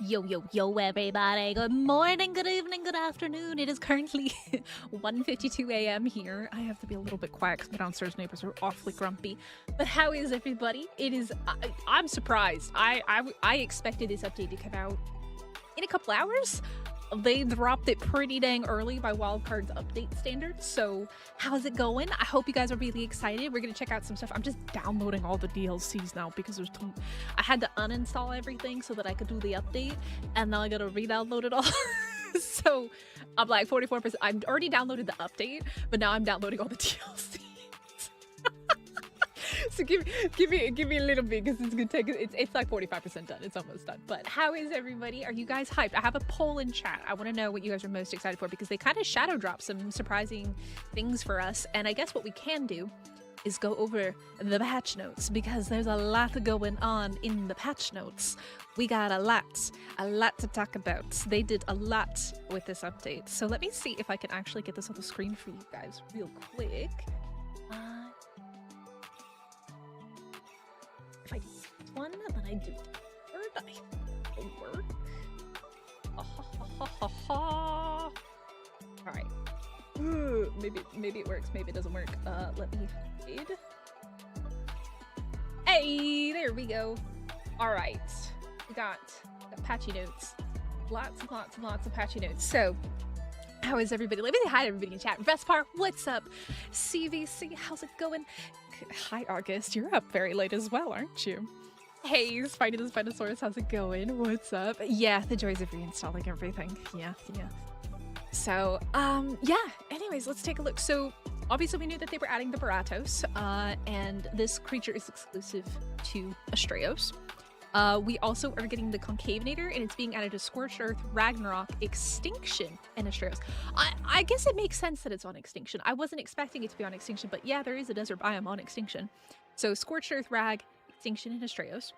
Yo, everybody. Good morning, good evening, good afternoon. It is currently 1:52 a.m. here. I have to be a little bit quiet because my downstairs neighbors are awfully grumpy. But how is everybody? It is, I'm surprised. I expected this update to come out in a couple hours. They dropped it pretty dang early by Wildcard's update standards. So how's it going? I hope you guys are really excited. We're going to check out some stuff. I'm just downloading all the DLCs now because I had to uninstall everything so that I could do the update. And now I got to re-download it all. So I'm like 44%. I've already downloaded the update, but now I'm downloading all the DLCs. So give me a little bit because it's gonna take it's like 45% done. It's almost done. But how is everybody? Are you guys hyped? I have a poll in chat. I want to know what you guys are most excited for because they kind of shadow drop some surprising things for us. And I guess what we can do is go over the patch notes because there's a lot going on in the patch notes. We got a lot to talk about. They did a lot with this update. So let me see if I can actually get this on the screen for you guys real quick. If I do this one, then I do third, I will work. Alright. Maybe it works, maybe it doesn't work. Let me fade. Hey, there we go. Alright. We got patchy notes. Lots of patchy notes. So, how is everybody? Let me say hi to everybody in chat. Vespar, what's up? CVC, how's it going? Hi, August. You're up very late as well, aren't you? Hey, Spidey the Spinosaurus, how's it going? What's up? Yeah, the joys of reinstalling everything. Yeah. So, yeah. Anyways, let's take a look. So, obviously we knew that they were adding the Boaratos, and this creature is exclusive to Astraeos. We also are getting the Concavenator, and it's being added to Scorched Earth, Ragnarok, Extinction, and Astraeos. I guess it makes sense that it's on Extinction. I wasn't expecting it to be on Extinction, but yeah, there is a desert biome on Extinction. So Scorched Earth, Rag, Extinction, and Astraeos.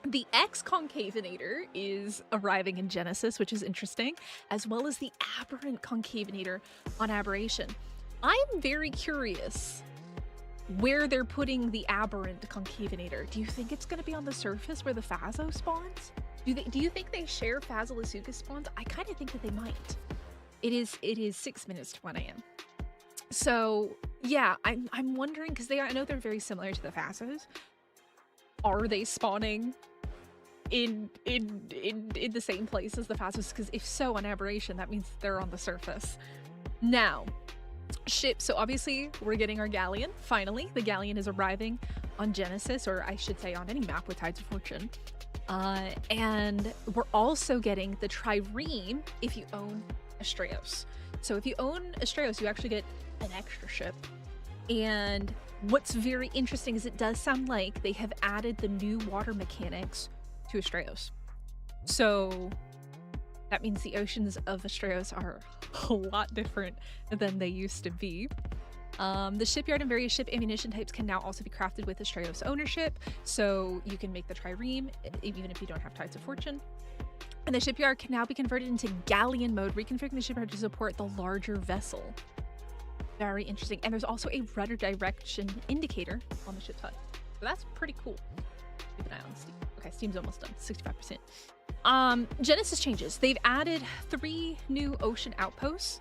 The Concavenator is arriving in Genesis, which is interesting, as well as the Aberrant Concavenator on Aberration. I'm very curious where they're putting the Aberrant Concavenator. Do you think it's going to be on the surface where the Phaso spawns? Do you think they share Abyssalus spawns? I kind of think that they might. It is 6 minutes to 1 a.m. So yeah, I'm wondering because I know they're very similar to the Phasos. Are they spawning in the same place as the Phasos? Because if so, on Aberration, that means they're on the surface. Now, ship. So obviously we're getting our galleon. Finally, the galleon is arriving on Genesis, or I should say on any map with Tides of Fortune. And we're also getting the trireme if you own Astraeos. So if you own Astraeos, you actually get an extra ship. And what's very interesting is it does sound like they have added the new water mechanics to Astraeos. So that means the oceans of Astraeos are a lot different than they used to be. The shipyard and various ship ammunition types can now also be crafted with Astraeos ownership, so you can make the trireme even if you don't have Tides of Fortune. And the shipyard can now be converted into galleon mode, reconfiguring the shipyard to support the larger vessel. Very interesting. And there's also a rudder direction indicator on the ship's HUD. So that's pretty cool. Keep an eye on Steam. Okay, Steam's almost done, 65%. Genesis changes. They've added 3 new ocean outposts,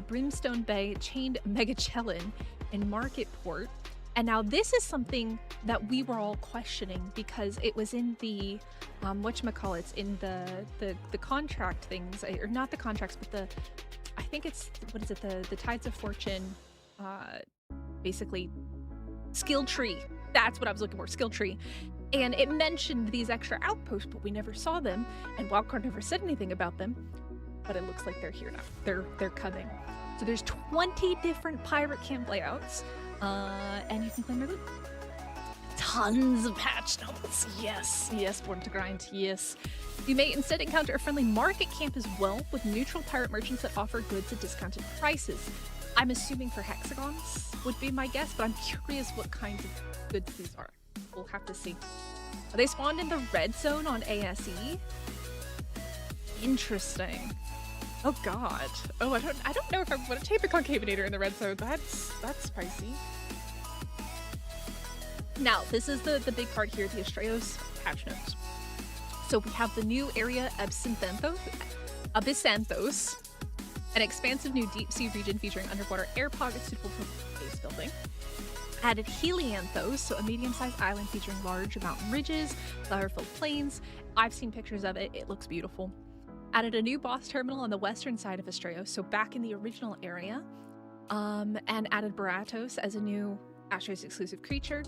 Brimstone Bay, Chained Megachelin, and Marketport. And now this is something that we were all questioning because it was in the, whatchamacallits, in the contract things, or not the contracts, but I think it's, what is it, the Tides of Fortune, basically, skill tree. That's what I was looking for, skill tree. And it mentioned these extra outposts, but we never saw them, and Wildcard never said anything about them. But it looks like they're here now. They're coming. So there's 20 different pirate camp layouts, and you can claim your loot. Tons of patch notes. Yes, Born to Grind, yes. You may instead encounter a friendly market camp as well, with neutral pirate merchants that offer goods at discounted prices. I'm assuming for hexagons would be my guess, but I'm curious what kinds of goods these are. We'll have to see. They spawned in the red zone on ASE. Interesting. Oh god. Oh, I don't know if I want to take the Concavenator in the red zone. That's spicy. Now, this is the big part here, the Astraeos patch notes. So So we have the new area Abyssanthos, an expansive new deep sea region featuring underwater air pockets suitable for base building. Added Helianthos, so a medium-sized island featuring large mountain ridges, flower-filled plains. I've seen pictures of it. It looks beautiful. Added a new boss terminal on the western side of Astraeos, so back in the original area. And added Boaratos as a new Astraeos exclusive creature.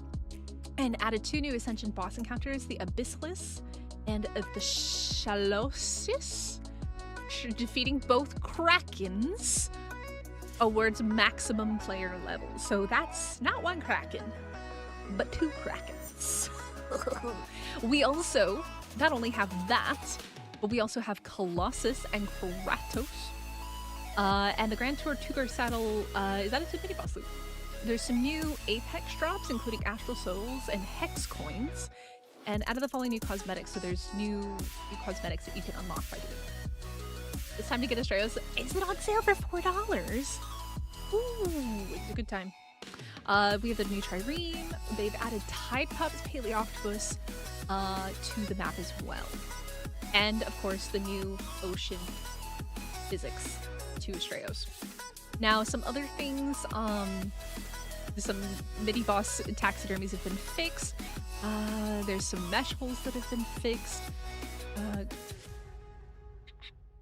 And added 2 new Ascension boss encounters, the Abyssalus and the Shallocis, defeating both Krakens awards maximum player level. So that's not 1 Kraken, but 2 Krakens. We also not only have that, but we also have Colossus and Kroaratos. And the Grand Tour Tugar saddle is added to mini boss loot. There's some new Apex drops, including Astral Souls and Hex Coins, and added the following new cosmetics. So there's new cosmetics that you can unlock by doing it. It's time to get Astraeos. Is it on sale for $4? Ooh, it's a good time. We have the new Trireme. They've added Tide Pups, Paleoctopus to the map as well. And of course, the new Ocean Physics to Astraeos. Now, some other things, some mini-boss taxidermies have been fixed. There's some mesh holes that have been fixed.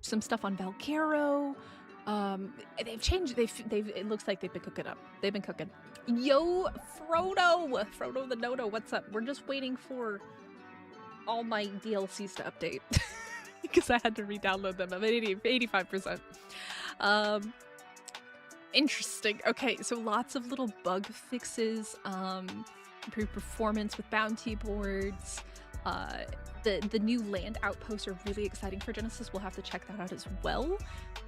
Some stuff on Valcaro. They've changed. It looks like they've been cooking up. They've been cooking. Yo, Frodo the Nodo, what's up? We're just waiting for all my DLCs to update because I had to re-download them. I'm at 85%. Interesting. Okay, so lots of little bug fixes, improved performance with bounty boards. The new land outposts are really exciting for Genesis. We'll have to check that out as well.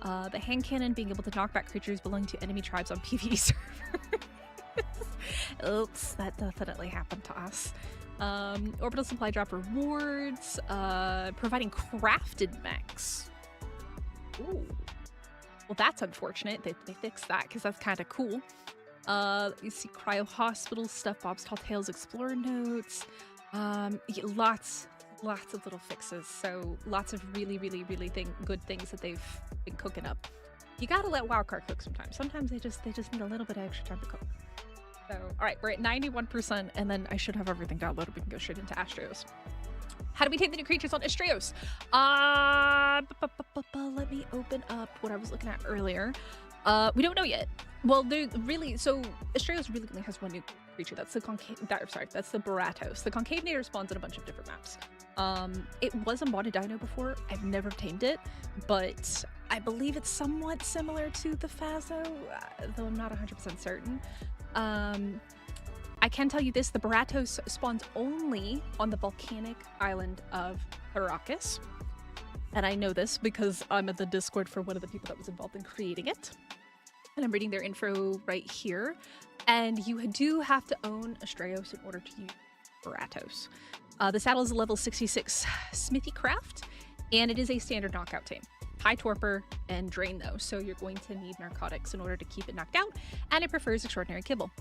The hand cannon being able to knock back creatures belonging to enemy tribes on PvE servers. Oops, that definitely happened to us. Orbital supply drop rewards, providing crafted mechs. Ooh. Well, that's unfortunate. They fixed that because that's kind of cool. You see Cryo Hospital stuff, Bob's Tall Tales Explorer notes. Lots of little fixes. So lots of really good things that they've been cooking up. You gotta let Wildcard cook sometimes. Sometimes they just need a little bit of extra time to cook. So, all right, we're at 91%, and then I should have everything downloaded. We can go straight into Astraeos. How do we take the new creatures on Astraeos? Let me open up what I was looking at earlier. We don't know yet. Well, Astraeos really only has 1 new creature. That's the that's the Boaratos. The Concavenator spawns in a bunch of different maps. It was a modded dino before. I've never tamed it, but I believe it's somewhat similar to the Phaso, though I'm not 100% certain. I can tell you this, the Boaratos spawns only on the volcanic island of Shallocis. And I know this because I'm at the Discord for one of the people that was involved in creating it. And I'm reading their info right here. And you do have to own Astraeos in order to use Boaratos. The saddle is a level 66 Smithy Craft, and it is a standard knockout tame. High torpor and drain though, so you're going to need narcotics in order to keep it knocked out, and it prefers extraordinary kibble.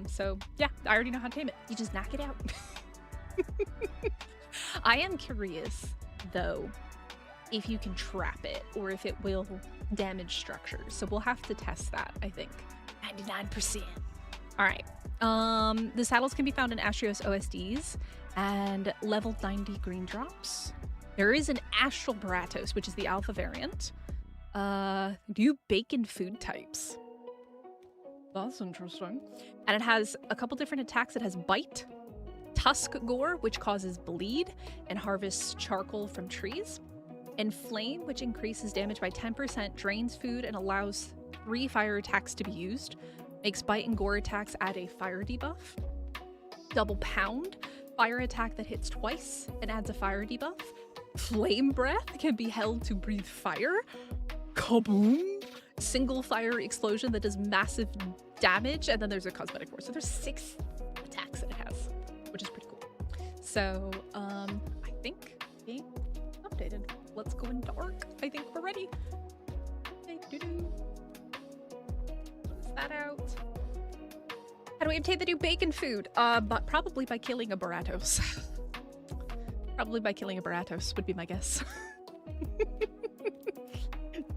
So yeah, I already know how to tame it. You just knock it out. I am curious though if you can trap it or if it will damage structures, so we'll have to test that. I think 99%. All right, the saddles can be found in Astraeos OSDs and level 90 green drops. There is an Astral Boaratos, which is the alpha variant. New bacon food types. That's interesting. And it has a couple different attacks. It has Bite, Tusk Gore, which causes bleed and harvests charcoal from trees, and Flame, which increases damage by 10%, drains food, and allows 3 fire attacks to be used. Makes Bite and Gore attacks add a fire debuff. Double Pound, fire attack that hits twice and adds a fire debuff. Flame Breath can be held to breathe fire. Kaboom! Single fire explosion that does massive damage, and then there's a cosmetic force. So there's 6 attacks that it has, which is pretty cool. So I think game updated. Let's go into Ark. I think we're ready. Close that out. How do we obtain the new bacon food? But probably by killing a Boaratos. Probably by killing a Boaratos would be my guess.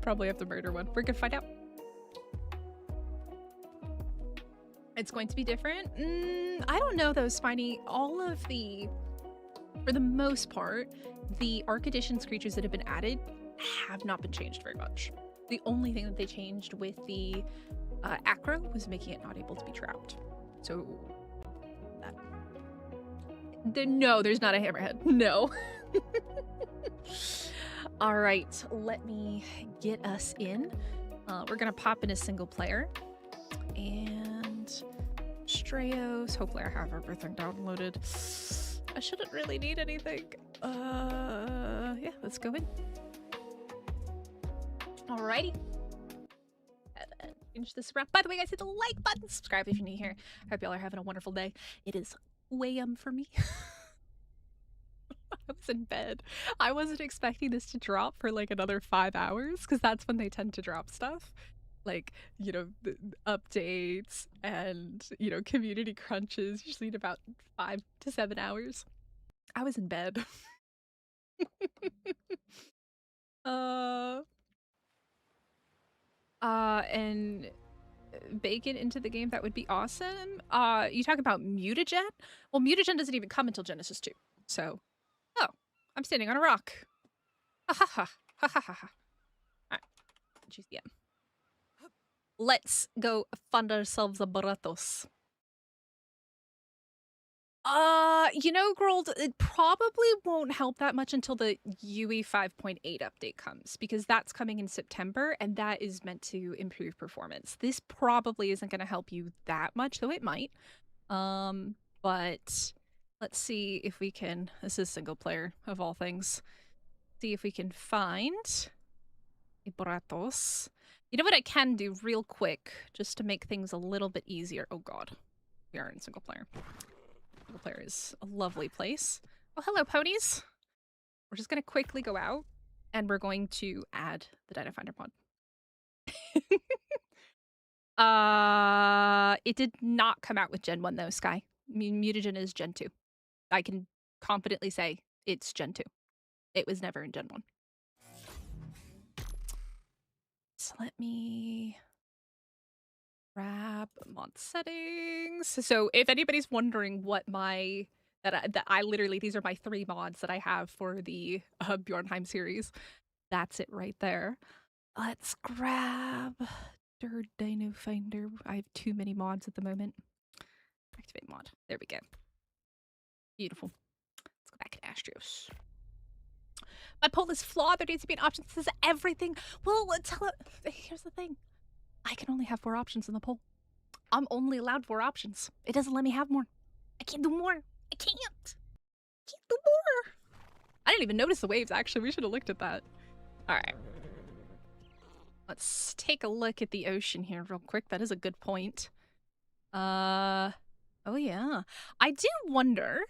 Probably have to murder one. We're gonna find out. It's going to be different. I don't know though, Spiny. All of the, for the most part, the Ark Editions creatures that have been added have not been changed very much. The only thing that they changed with the Acro was making it not able to be trapped. So, no, there's not a hammerhead. No. All right, let me get us in. We're gonna pop in a single player. And Astraeos. Hopefully I have everything downloaded. I shouldn't really need anything. Yeah, let's go in. Alrighty. Finish this around. By the way, guys, hit the like button. Subscribe if you're new here. I hope y'all are having a wonderful day. It is way for me. I was in bed. I wasn't expecting this to drop for like another 5 hours because that's when they tend to drop stuff. Like, you know, the updates and, you know, community crunches usually in about 5 to 7 hours. I was in bed. And bacon into the game, that would be awesome. You talk about mutagen? Well, mutagen doesn't even come until Genesis 2. So, oh, I'm standing on a rock. Ha ha ha. Ha ha ha ha. Alright. GCM. Let's go find ourselves a Boaratos. You know, Grold, it probably won't help that much until the UE 5.8 update comes, because that's coming in September, and that is meant to improve performance. This probably isn't going to help you that much, though it might. But let's see if we can, this is single player of all things, see if we can find a Boaratos. You know what I can do real quick, just to make things a little bit easier? Oh god, we are in single player. Single player is a lovely place. Oh, hello, ponies. We're just going to quickly go out, and we're going to add the Dino Finder mod. It did not come out with Gen 1, though, Sky. Mutagen is Gen 2. I can confidently say it's Gen 2. It was never in Gen 1. So let me grab mod settings. So if anybody's wondering what my, that I literally, these are my 3 mods that I have for the Bjornheim series. That's it right there. Let's grab Dino Finder. I have too many mods at the moment. Activate mod. There we go. Beautiful. Let's go back to Astraeos. My poll is flawed. There needs to be an option that says everything. Well, here's the thing. I can only have 4 options in the poll. I'm only allowed 4 options. It doesn't let me have more. I can't do more. I can't. I can't do more. I didn't even notice the waves, actually. We should have looked at that. All right. Let's take a look at the ocean here real quick. That is a good point. Oh, yeah. I do wonder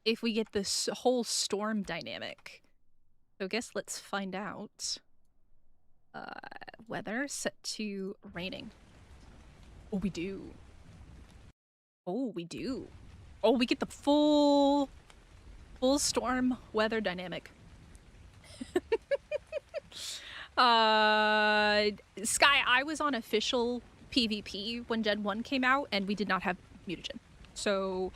if we get this whole storm dynamic. So I guess let's find out. Weather set to raining. Oh, we do. Oh, we do. Oh, we get the full storm weather dynamic. Sky, I was on official PvP when Gen 1 came out, and we did not have mutagen. So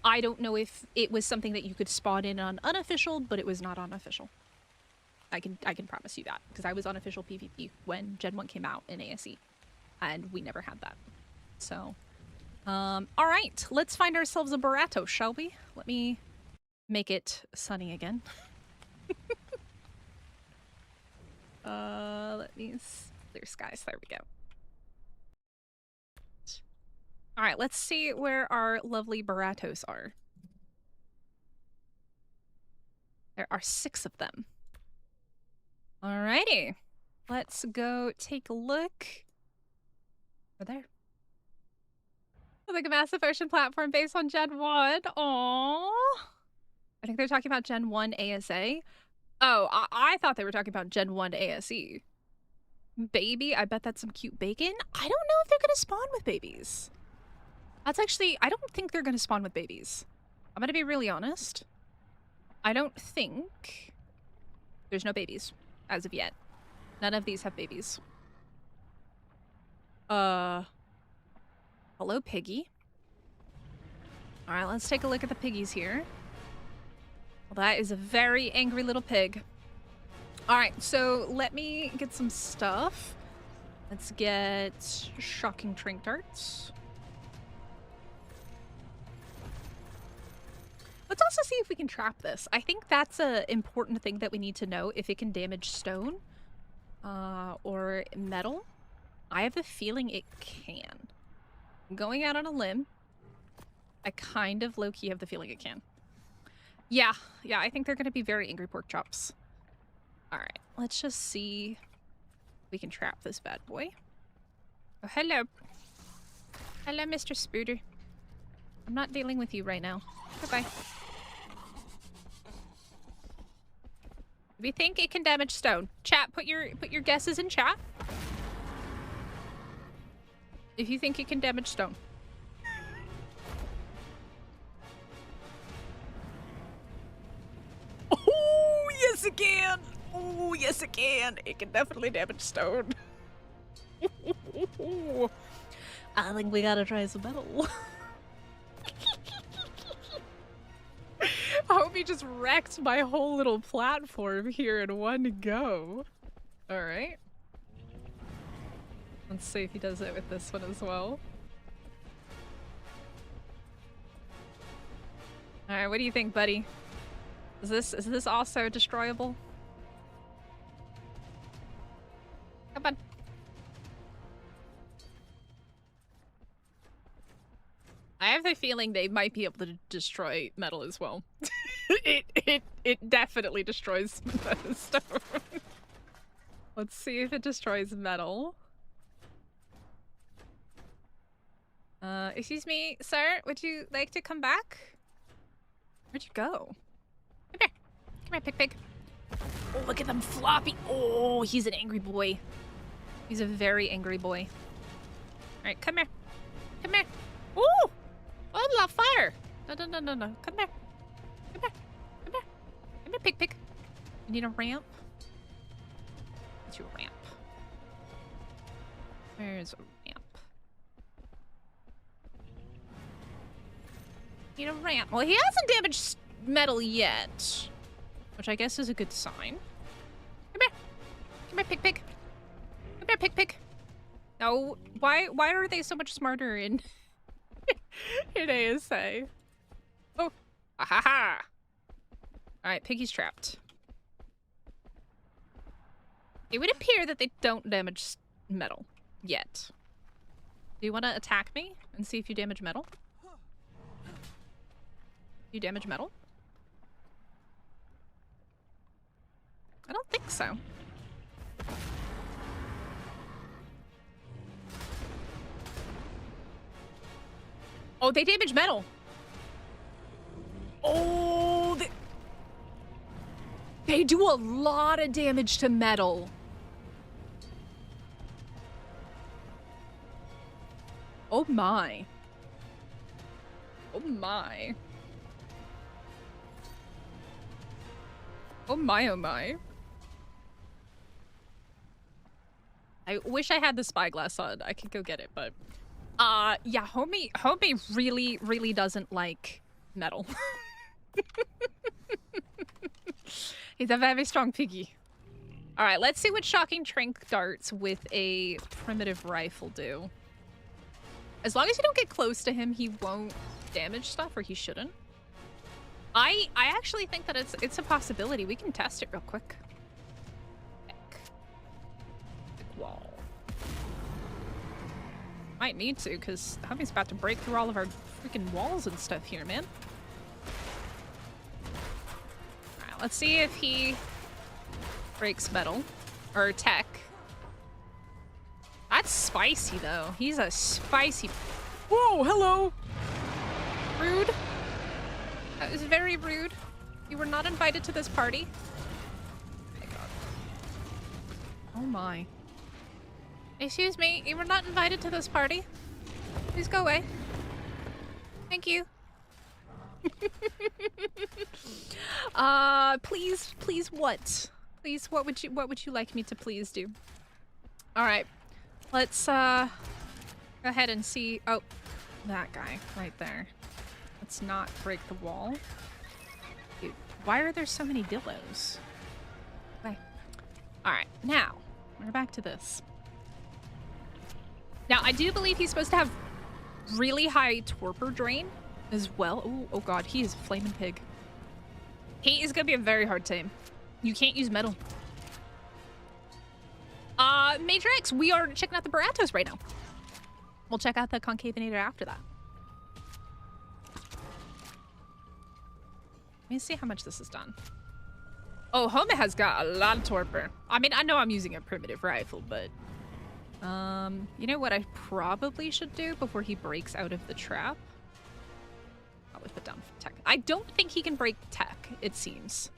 I don't know if it was something that you could spawn in on unofficial, but it was not on official. I can promise you that, because I was on official PvP when Gen 1 came out in ASE, and we never had that. So, all right, let's find ourselves a Boaratos, shall we? Let me make it sunny again. Let me clear skies. There we go. All right, let's see where our lovely Boaratos are. There are 6 of them. Alrighty, let's go take a look. Over there. Like a massive ocean platform based on Gen 1. Aww. I think they're talking about Gen 1 ASA. Oh, I thought they were talking about Gen 1 ASE. Baby, I bet that's some cute bacon. I don't know if they're gonna spawn with babies. That's actually, I don't think they're gonna spawn with babies. I'm gonna be really honest. I don't think there's no babies as of yet. None of these have babies. Hello, piggy. All right, let's take a look at the piggies here. Well, that is a very angry little pig. All right, so let me get some stuff. Let's get shocking trank darts. Let's also see if we can trap this. I think that's an important thing that we need to know, if it can damage stone or metal. I have the feeling it can. I'm going out on a limb. I kind of low-key have the feeling it can. Yeah, I think they're going to be very angry pork chops. All right, let's just see if we can trap this bad boy. Oh, hello. Hello, Mr. Spooter. I'm not dealing with you right now. Goodbye. We think it can damage stone. Chat, put your guesses in chat. If you think it can damage stone. Oh, yes it can. Oh, yes it can. It can definitely damage stone. I think we gotta try some metal. I hope he just wrecked my whole little platform here in one go. Alright. Let's see if he does it with this one as well. Alright, what do you think, buddy? Is this also destroyable? Come on. I have the feeling they might be able to destroy metal as well. It definitely destroys stone. Let's see if it destroys metal. Excuse me, sir, would you like to come back? Where'd you go? Come here. Come here, pig. Oh, look at them floppy. Oh, he's an angry boy. He's a very angry boy. All right, come here. Come here. Ooh! Oh, I'm on fire. No. Come here. Come here. Come here, pig. You need a ramp? Get you a ramp. Where's a ramp? Need a ramp. Well, he hasn't damaged metal yet, which I guess is a good sign. Come here. Come here, pig. Come here, pig. No, why are they so much smarter in in ASA? Oh, ha. All right, piggy's trapped. It would appear that they don't damage metal yet. Do you want to attack me and see if you damage metal? You damage metal? I don't think so. Oh, they damage metal. Oh, they do a lot of damage to metal. Oh my. Oh my. Oh my, oh my. I wish I had the spyglass on. I could go get it, but yeah, homie really doesn't like metal. He's a very strong piggy. All right, let's see what shocking trank darts with a primitive rifle do. As long as you don't get close to him, he won't damage stuff, or he shouldn't. I actually think that it's a possibility. We can test it real quick. Heck. Big wall. Might need to, because homie's about to break through all of our freaking walls and stuff here, man. Alright, let's see if he breaks metal. Or tech. That's spicy, though. He's a spicy... Whoa, hello! Rude. That was very rude. You were not invited to this party. Oh my god. Oh my. Excuse me, you were not invited to this party. Please go away. Thank you. Please what? Please, what would you like me to please do? All right. Let's go ahead and see. Oh, that guy right there. Let's not break the wall. Dude, why are there so many dillos? Okay. All right, now we're back to this. Now, I do believe he's supposed to have really high torpor drain as well. Ooh, oh god, he is a flaming pig. He is gonna be a very hard tame. You can't use metal. Major X, we are checking out the Boaratos right now. We'll check out the Concavenator after that. Let me see how much this is done. Oh, Home has got a lot of torpor. I mean, I know I'm using a primitive rifle, but... you know what I probably should do before he breaks out of the trap? Probably put down tech. I don't think he can break tech, it seems.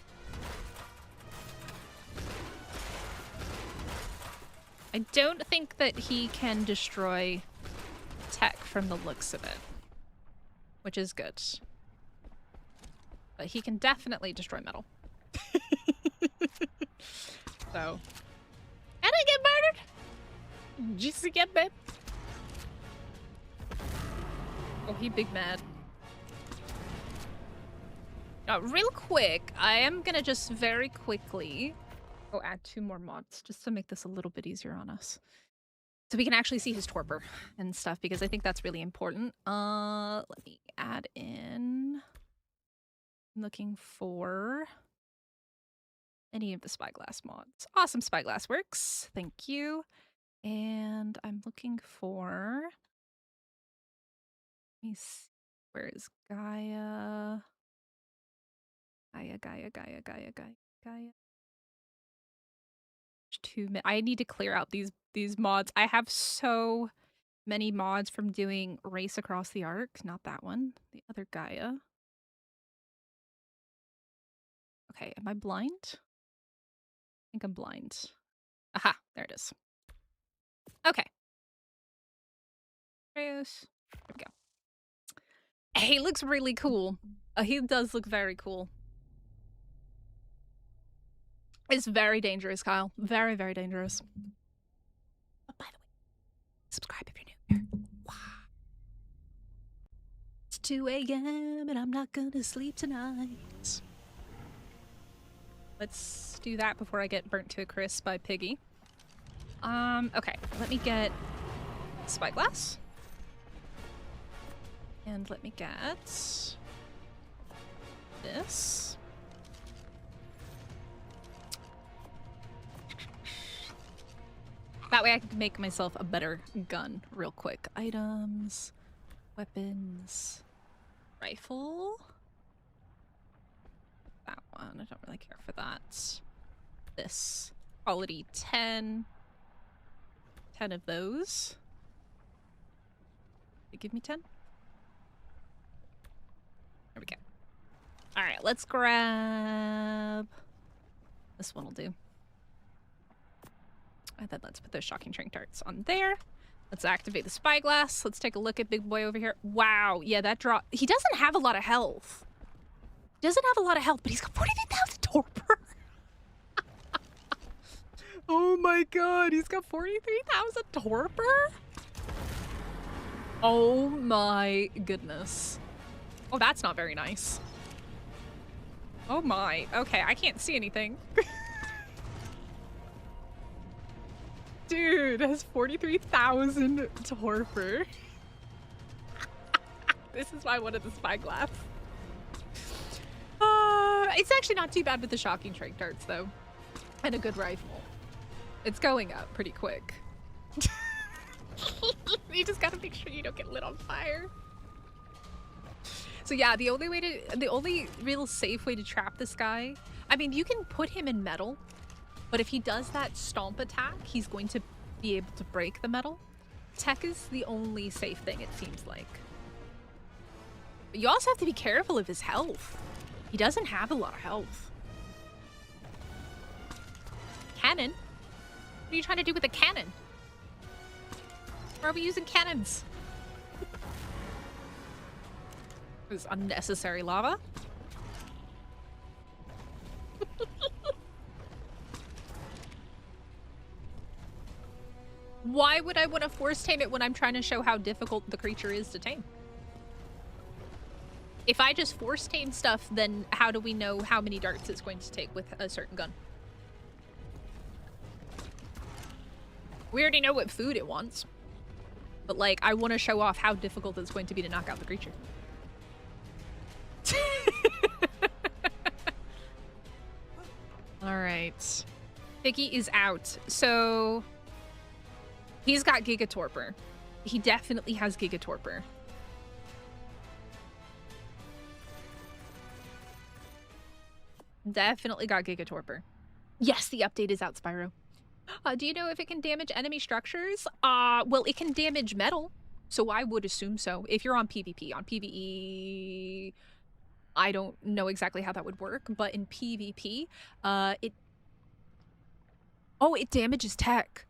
I don't think that he can destroy tech from the looks of it, which is good. But he can definitely destroy metal. So, and I get murdered. Just get bit. Oh, he big mad. Real quick, I am gonna just very quickly go add 2 more mods just to make this a little bit easier on us. So we can actually see his torpor and stuff, because I think that's really important. Let me add in... I'm looking for any of the spyglass mods. Awesome, spyglass works. Thank you. And I'm looking for... Let me see. Where is Gaia? Gaia. I need to clear out these mods. I have so many mods from doing Race Across the Ark. Not that one. The other Gaia. Okay, am I blind? I think I'm blind. Aha, there it is. Okay. Astraeos. There we go. He looks really cool. He does look very cool. It's very dangerous, Kyle. Very, very dangerous. But by the way, subscribe if you're new here. Wow. It's 2 a.m. and I'm not gonna sleep tonight. Let's do that before I get burnt to a crisp by Piggy. Okay. Let me get spyglass. And let me get this. That way I can make myself a better gun real quick. Items, weapons, rifle. That one, I don't really care for that. This, quality 10. 10 of those. You give me 10? There we go. All right, let's grab... This one will do. And then let's put those shocking trank darts on there. Let's activate the spyglass. Let's take a look at big boy over here. Wow, yeah, that drop... He doesn't have a lot of health. He doesn't have a lot of health, but he's got 43,000 torpor. Oh my god, he's got 43,000 torpor? Oh my goodness. Oh, that's not very nice. Oh my. Okay, I can't see anything. Dude, has 43,000 torpor. This is why I wanted the spyglass. It's actually not too bad with the shocking trank darts, though. And a good rifle. It's going up pretty quick. You just gotta make sure you don't get lit on fire. So yeah, the only real safe way to trap this guy, I mean, you can put him in metal, but if he does that stomp attack, he's going to be able to break the metal. Tech is the only safe thing, it seems like. But you also have to be careful of his health. He doesn't have a lot of health. Cannon? What are you trying to do with a cannon? Why are we using cannons? This unnecessary lava. Why would I want to force tame it when I'm trying to show how difficult the creature is to tame? If I just force tame stuff, then how do we know how many darts it's going to take with a certain gun? We already know what food it wants. But, like, I want to show off how difficult it's going to be to knock out the creature. Alright. Piggy is out. So, he's got Gigatorpor. He definitely has Gigatorpor. Definitely got Gigatorpor. Yes, the update is out, Spyro. Do you know if it can damage enemy structures? Well, it can damage metal, so I would assume so. If you're on PvP. On PvE, I don't know exactly how that would work, but in PvP, it... Oh, it damages tech.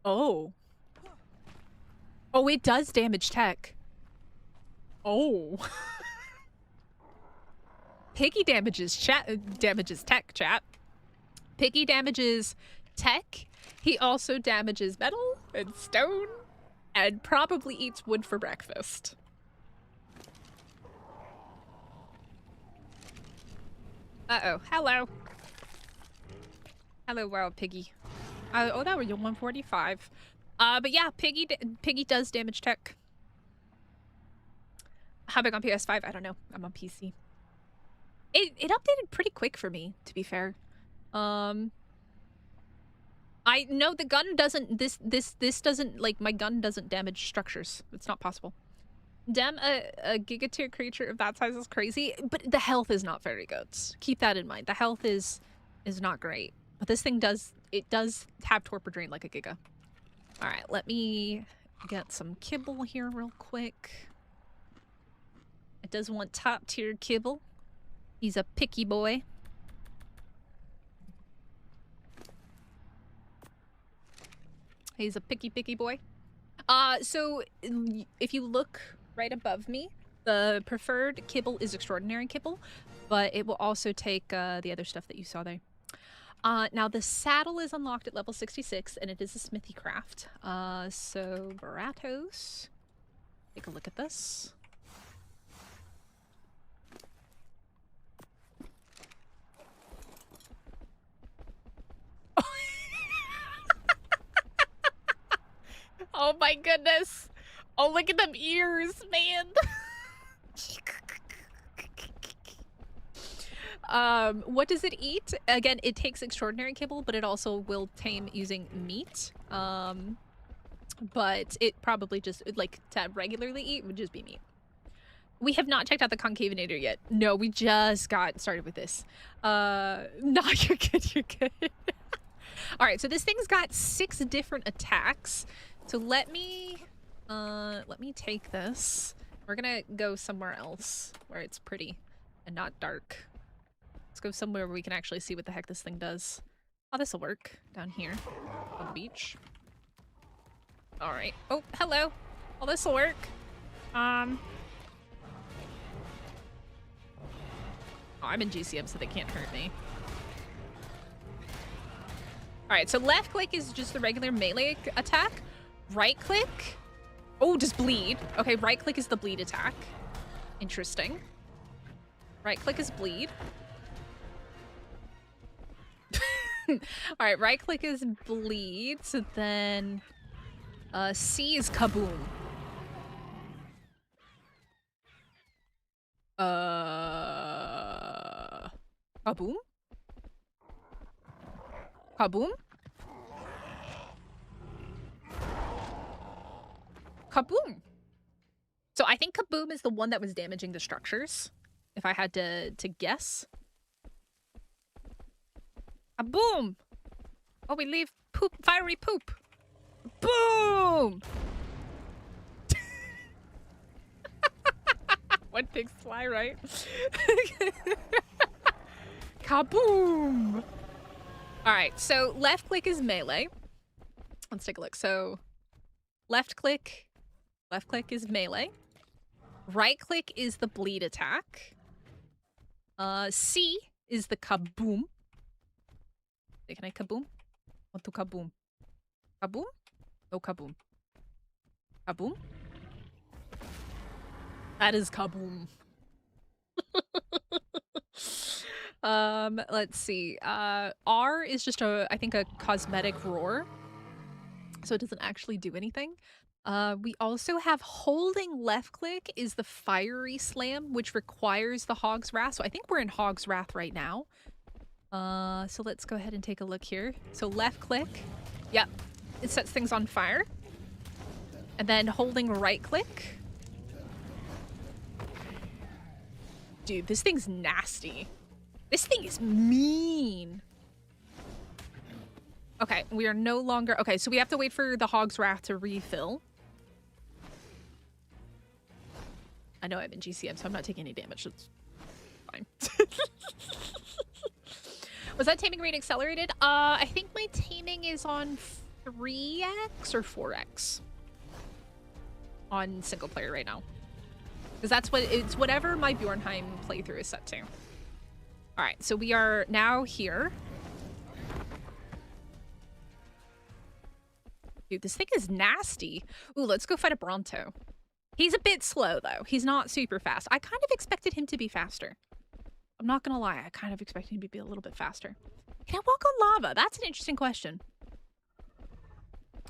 Oh. Oh, it does damage tech. Oh. Piggy damages tech, chat. Piggy damages tech. He also damages metal and stone and probably eats wood for breakfast. Uh-oh. Hello. Hello, wild piggy. Oh, that was your 145. But yeah, Piggy does damage tech. How big on PS5? I don't know. I'm on PC. It updated pretty quick for me, to be fair. I know the gun doesn't, this doesn't, like, my gun doesn't damage structures. It's not possible. A Gigatier creature of that size is crazy, but the health is not very good. Keep that in mind. The health is not great. But this thing does have Torpor Drain like a Giga. Alright, let me get some kibble here real quick. It does want top tier kibble. He's a picky boy. He's a picky boy. So if you look right above me, the preferred kibble is extraordinary kibble, but it will also take the other stuff that you saw there. Now the saddle is unlocked at level 66 and it is a smithy craft. So Boaratos, take a look at this. Oh my goodness. Oh, look at them ears, man. What does it eat? Again, it takes extraordinary kibble, but it also will tame using meat. But it probably just, like, to regularly eat would just be meat. We have not checked out the Concavenator yet. No, we just got started with this. No, you're good, you're good. Alright, so this thing's got 6 different attacks. So let me take this. We're gonna go somewhere else where it's pretty and not dark. Let's go somewhere where we can actually see what the heck this thing does. Oh, this'll work. Down here on the beach. Alright. Oh, hello. Oh, this'll work. Oh, I'm in GCM, so they can't hurt me. Alright, so left click is just the regular melee attack. Right click? Oh, just bleed. Okay, right click is the bleed attack. Interesting. Right click is bleed. Alright, right click is bleed. So then C is kaboom. Kaboom? Kaboom? Kaboom! So I think kaboom is the one that was damaging the structures, if I had to guess. Kaboom! Oh, we leave poop, fiery poop. Boom! One pigs fly, right? Kaboom! Alright, so left click is melee. Let's take a look. So Left click is melee. Right click is the bleed attack. C is the kaboom. Hey, can I kaboom? Want to kaboom? Kaboom? No kaboom. Kaboom? That is kaboom. Let's see. R is just I think a cosmetic roar. So it doesn't actually do anything. We also have holding left click is the fiery slam, which requires the Hog's Wrath. So I think we're in Hog's Wrath right now. So let's go ahead and take a look here. So left click, yep, it sets things on fire. And then holding right click. Dude, this thing's nasty. This thing is mean. Okay, we are no longer... Okay, so we have to wait for the Hog's Wrath to refill. I know I'm in GCM, so I'm not taking any damage. It's fine. Was that taming rate accelerated? I think my taming is on 3x or 4x. On single player right now. Because that's what... It's whatever my Bjornheim playthrough is set to. Alright, so we are now here. Dude, this thing is nasty. Ooh, let's go fight a Bronto. He's a bit slow, though. He's not super fast. I kind of expected him to be faster. I'm not gonna lie. I kind of expected him to be a little bit faster. Can I walk on lava? That's an interesting question.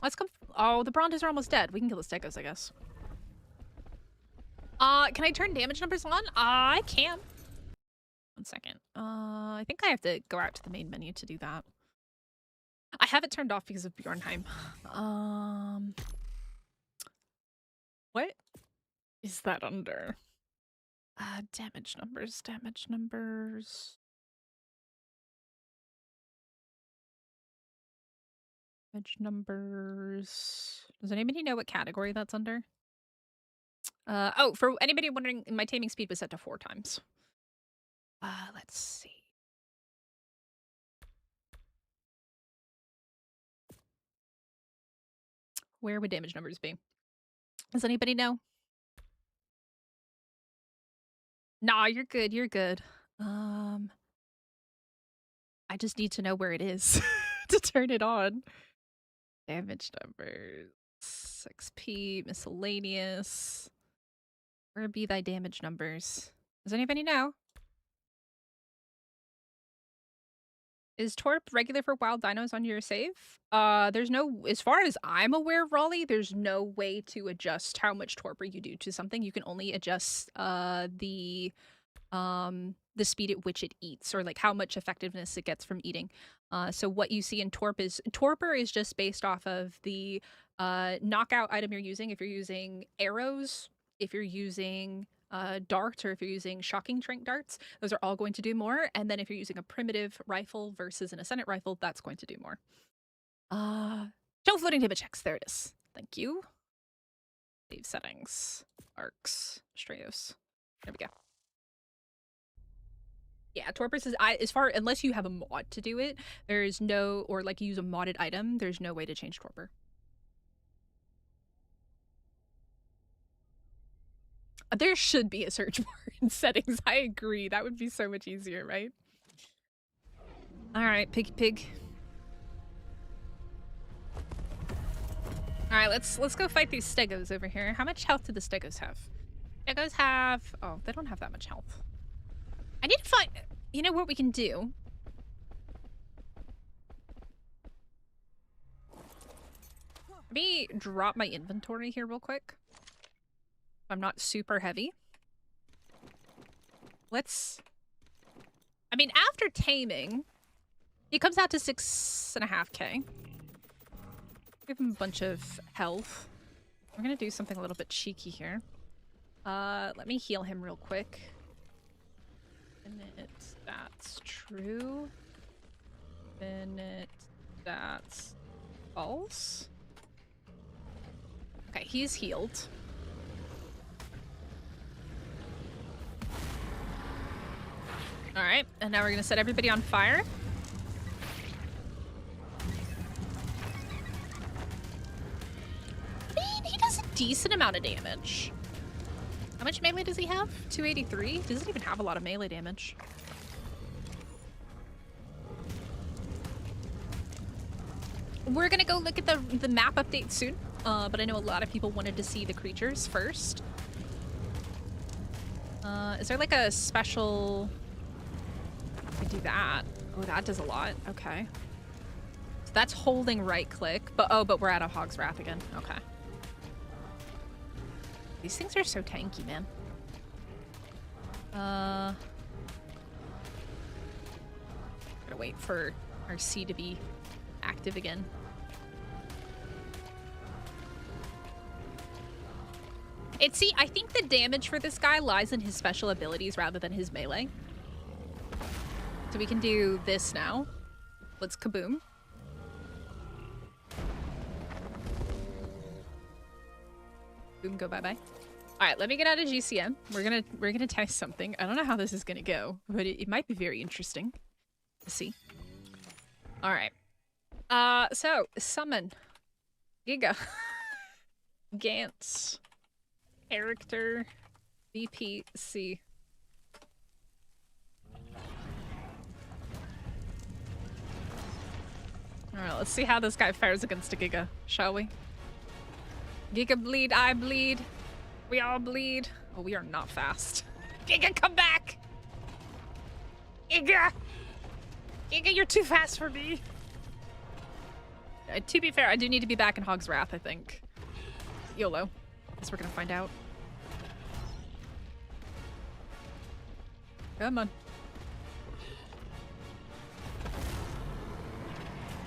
Let's come... Oh, the Brontos are almost dead. We can kill the Stegos, I guess. Can I turn damage numbers on? I can. 1 second. I think I have to go out to the main menu to do that. I have it turned off because of Bjornheim. What is that under? Damage numbers, damage numbers. Damage numbers. Does anybody know what category that's under? Oh, for anybody wondering, my taming speed was set to 4 times. Let's see. Where would damage numbers be? Does anybody know? Nah, you're good, you're good. I just need to know where it is to turn it on. Damage numbers. XP, miscellaneous. Where be thy damage numbers? Does anybody know? Is Torp regular for wild dinos on your save? There's no, as far as I'm aware, Raleigh, there's no way to adjust how much torpor you do to something. You can only adjust the speed at which it eats, or like how much effectiveness it gets from eating. So what you see in torpor is just based off of the knockout item you're using. If you're using arrows, if you're using darts, or if you're using shocking trank darts, those are all going to do more. And then if you're using a primitive rifle versus an ascendant rifle, that's going to do more. Show floating damage checks. There it is. Thank you. Save settings. Arks. Astraeos. There we go. Yeah, torpor says, unless you have a mod to do it, there is no, or like you use a modded item, there's no way to change torpor. There should be a search bar in settings. I agree. That would be so much easier, right? All right, piggy pig. All right, let's go fight these Stegos over here. How much health do the Stegos have? Stegos have... Oh, they don't have that much health. I need to find... You know what we can do? Let me drop my inventory here real quick. I'm not super heavy. Let's... I mean, after taming, he comes out to 6.5k. Give him a bunch of health. We're gonna do something a little bit cheeky here. Let me heal him real quick. Minute, that's true. Minute, that's false. Okay, he's healed. Alright, and now we're gonna set everybody on fire. decent amount of damage. How much melee does he have? 283? Doesn't even have a lot of melee damage. We're gonna go look at the map update soon, but I know a lot of people wanted to see the creatures first. Is there like a special... I do that. Oh, that does a lot. Okay. So that's holding right click, but we're out of Hog's Wrath again. Okay. These things are so tanky, man. Gotta wait for our C to be active again. See, I think the damage for this guy lies in his special abilities rather than his melee. So we can do this now. Let's kaboom. Boom, go bye-bye. All right, let me get out of GCM. We're gonna test something. I don't know how this is gonna go, but it might be very interesting to see. All right. So summon Giga Gantz character VPC. All right, let's see how this guy fares against a Giga, shall we? Giga bleed, I bleed. We all bleed. Oh, we are not fast. Giga, come back! Giga! Giga, you're too fast for me. To be fair, I do need to be back in Hog's Wrath, I think. YOLO. Guess we're gonna find out. Come on.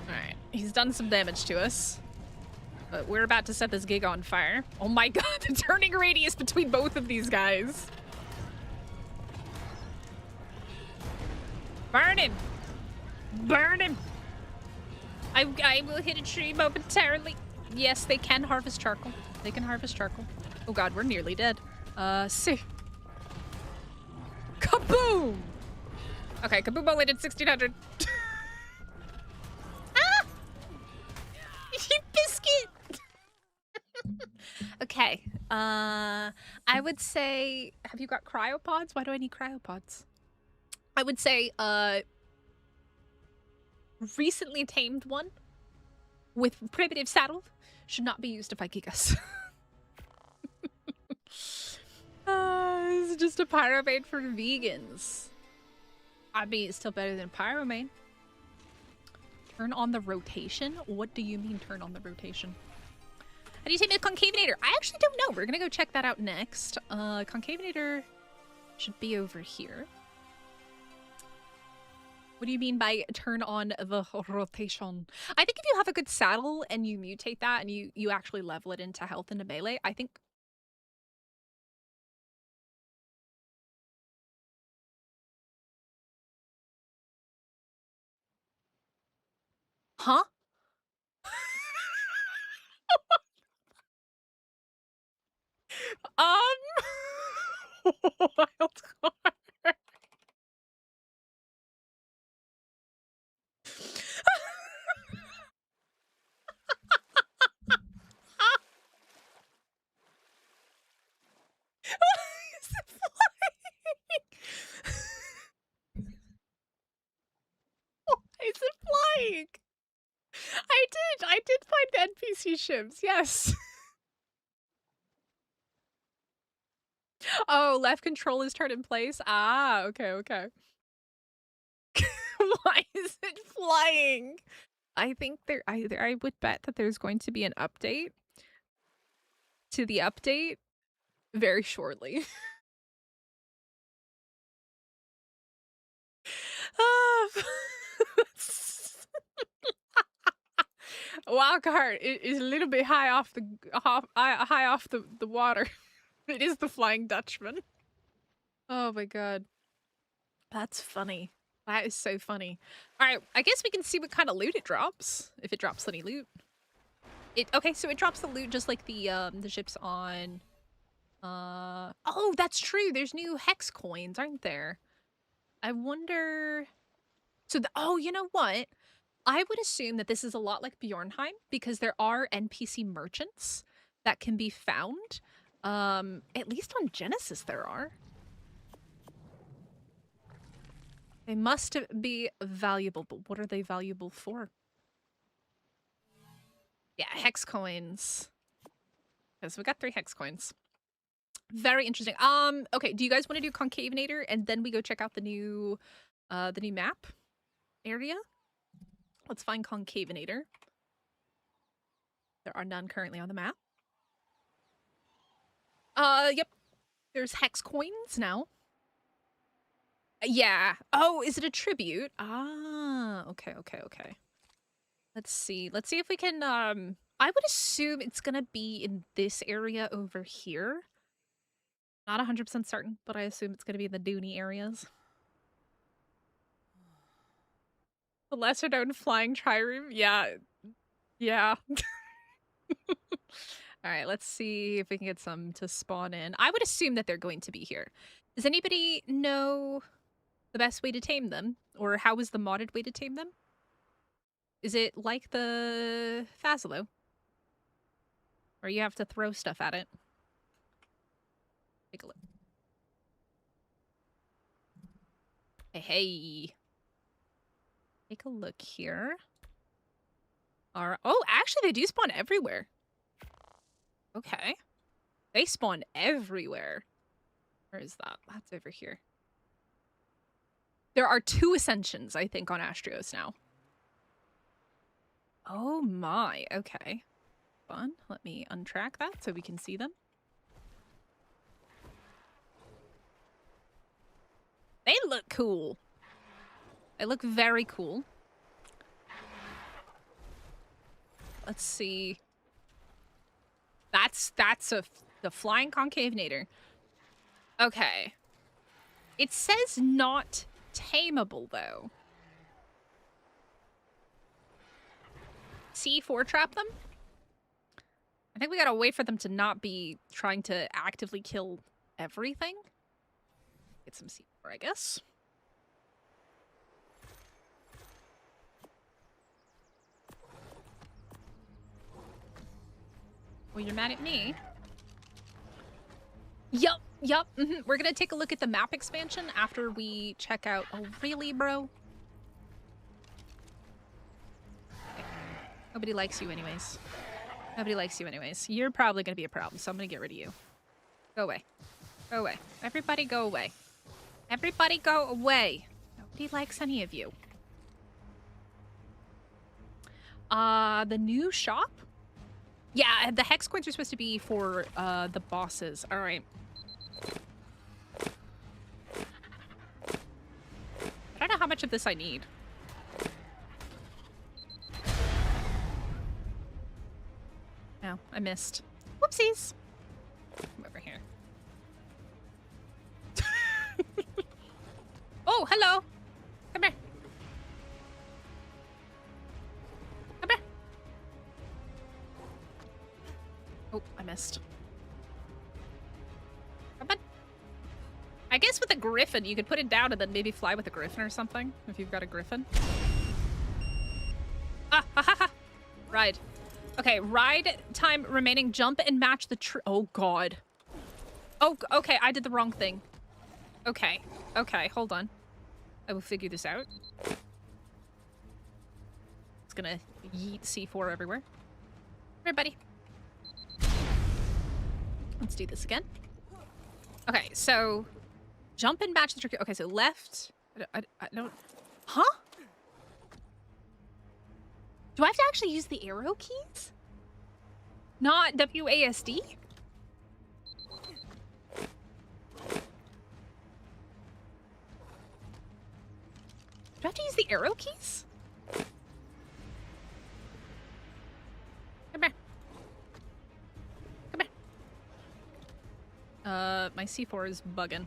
Alright, he's done some damage to us. But we're about to set this Giga on fire. Oh my god, the turning radius between both of these guys. Burn him! Burn him! I will hit a tree momentarily. Yes, they can harvest charcoal. They can harvest charcoal. Oh god, we're nearly dead. See. Kaboom! Okay, Kaboom only did 1600. Ah! You biscuit! Okay. I would say, have you got cryopods? Why do I need cryopods? I would say, recently tamed one with primitive saddle should not be used to fight Gigas. This is just a pyromane for vegans. I mean, it's still better than pyromane. Turn on the rotation? What do you mean turn on the rotation? How do you take the Concavenator? I actually don't know. We're gonna go check that out next. Concavenator should be over here. What do you mean by turn on the rotation? I think if you have a good saddle and you mutate that and you actually level it into health into melee, I think... Huh? Wild card. Is it flying? Why is it flying? I did find the NPC ships, yes. Oh, left control is turned in place? Ah, okay, okay. Why is it flying? I think I would bet that there's going to be an update to the update very shortly. Wildcard is a little bit high off the water. It is the Flying Dutchman. Oh my god. That's funny. That is so funny. Alright, I guess we can see what kind of loot it drops. If it drops any loot. Okay, so it drops the loot just like the ships on... Oh, that's true! There's new hex coins, aren't there? I wonder... So, oh, you know what? I would assume that this is a lot like Bjornheim, because there are NPC merchants that can be found. At least on Genesis there are. They must be valuable, but what are they valuable for? Yeah, hex coins. Okay, so we got 3 hex coins. Very interesting. Okay, do you guys want to do Concavenator and then we go check out the new map area? Let's find Concavenator. There are none currently on the map. Yep. There's hex coins now. Yeah. Oh, is it a tribute? Ah, okay. Let's see. Let's see if we can, I would assume it's gonna be in this area over here. Not 100% certain, but I assume it's gonna be in the Dooney areas. The lesser known flying trireme? Yeah. Yeah. Alright, let's see if we can get some to spawn in. I would assume that they're going to be here. Does anybody know the best way to tame them? Or how is the modded way to tame them? Is it like the Phasalo? Or you have to throw stuff at it? Take a look. Hey. Take a look here. Oh, actually they do spawn everywhere. Okay. They spawn everywhere. Where is that? That's over here. There are 2 ascensions, I think, on Astraeos now. Oh my, okay. Fun. Let me untrack that so we can see them. They look cool. They look very cool. Let's see. That's the flying Concavenator. Okay. It says not tameable, though. C4 trap them? I think we gotta wait for them to not be trying to actively kill everything. Get some C4, I guess. Well, you're mad at me. Yup. We're gonna take a look at the map expansion after we check out... Oh, really, bro? Okay. Nobody likes you anyways. Nobody likes you anyways. You're probably gonna be a problem, so I'm gonna get rid of you. Go away. Go away. Everybody go away. Everybody go away. Nobody likes any of you. The new shop? Yeah, the hex coins are supposed to be for the bosses. All right. I don't know how much of this I need. No, I missed. Whoopsies. Come over here. Oh, hello. Come here. Come here. Oh, I missed. Come on. I guess with a griffin, you could put it down and then maybe fly with a griffin or something, if you've got a griffin. Ah, ha, ha, ha. Ride. Okay, ride time remaining. Jump and match the oh, God. Oh, okay, I did the wrong thing. Okay, hold on. I will figure this out. It's gonna yeet C4 everywhere. Come here, buddy. Let's do this again. Okay, so jump and match the trick. Okay, so left. I don't. Huh? Do I have to actually use the arrow keys? Not WASD? Do I have to use the arrow keys? Come here. Come here. My C4 is bugging.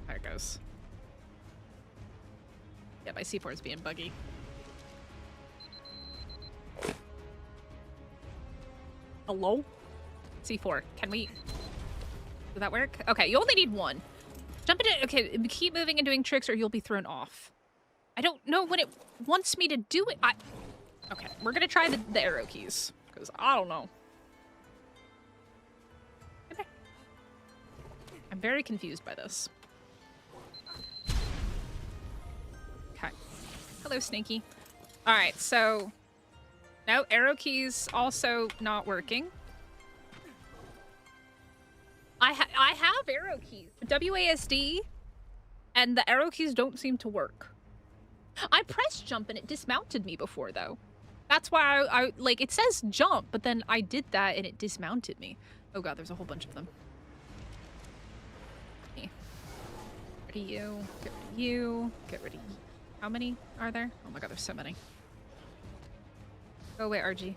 There it goes. Yeah, my C4 is being buggy. Hello? C4, can we... Does that work? Okay, you only need 1. Jump into... Okay, keep moving and doing tricks or you'll be thrown off. I don't know when it wants me to do it. Okay, we're gonna try the arrow keys, because I don't know. Okay. I'm very confused by this. Okay. Hello, Sneaky. Alright, so... No, arrow keys also not working. I have arrow keys. WASD and the arrow keys don't seem to work. I pressed jump and it dismounted me before, though. That's why I like, it says jump, but then I did that and it dismounted me. Oh god, there's a whole bunch of them. Get rid of you. Get rid of you. Get rid of you. How many are there? Oh my god, there's so many. Go away, RG.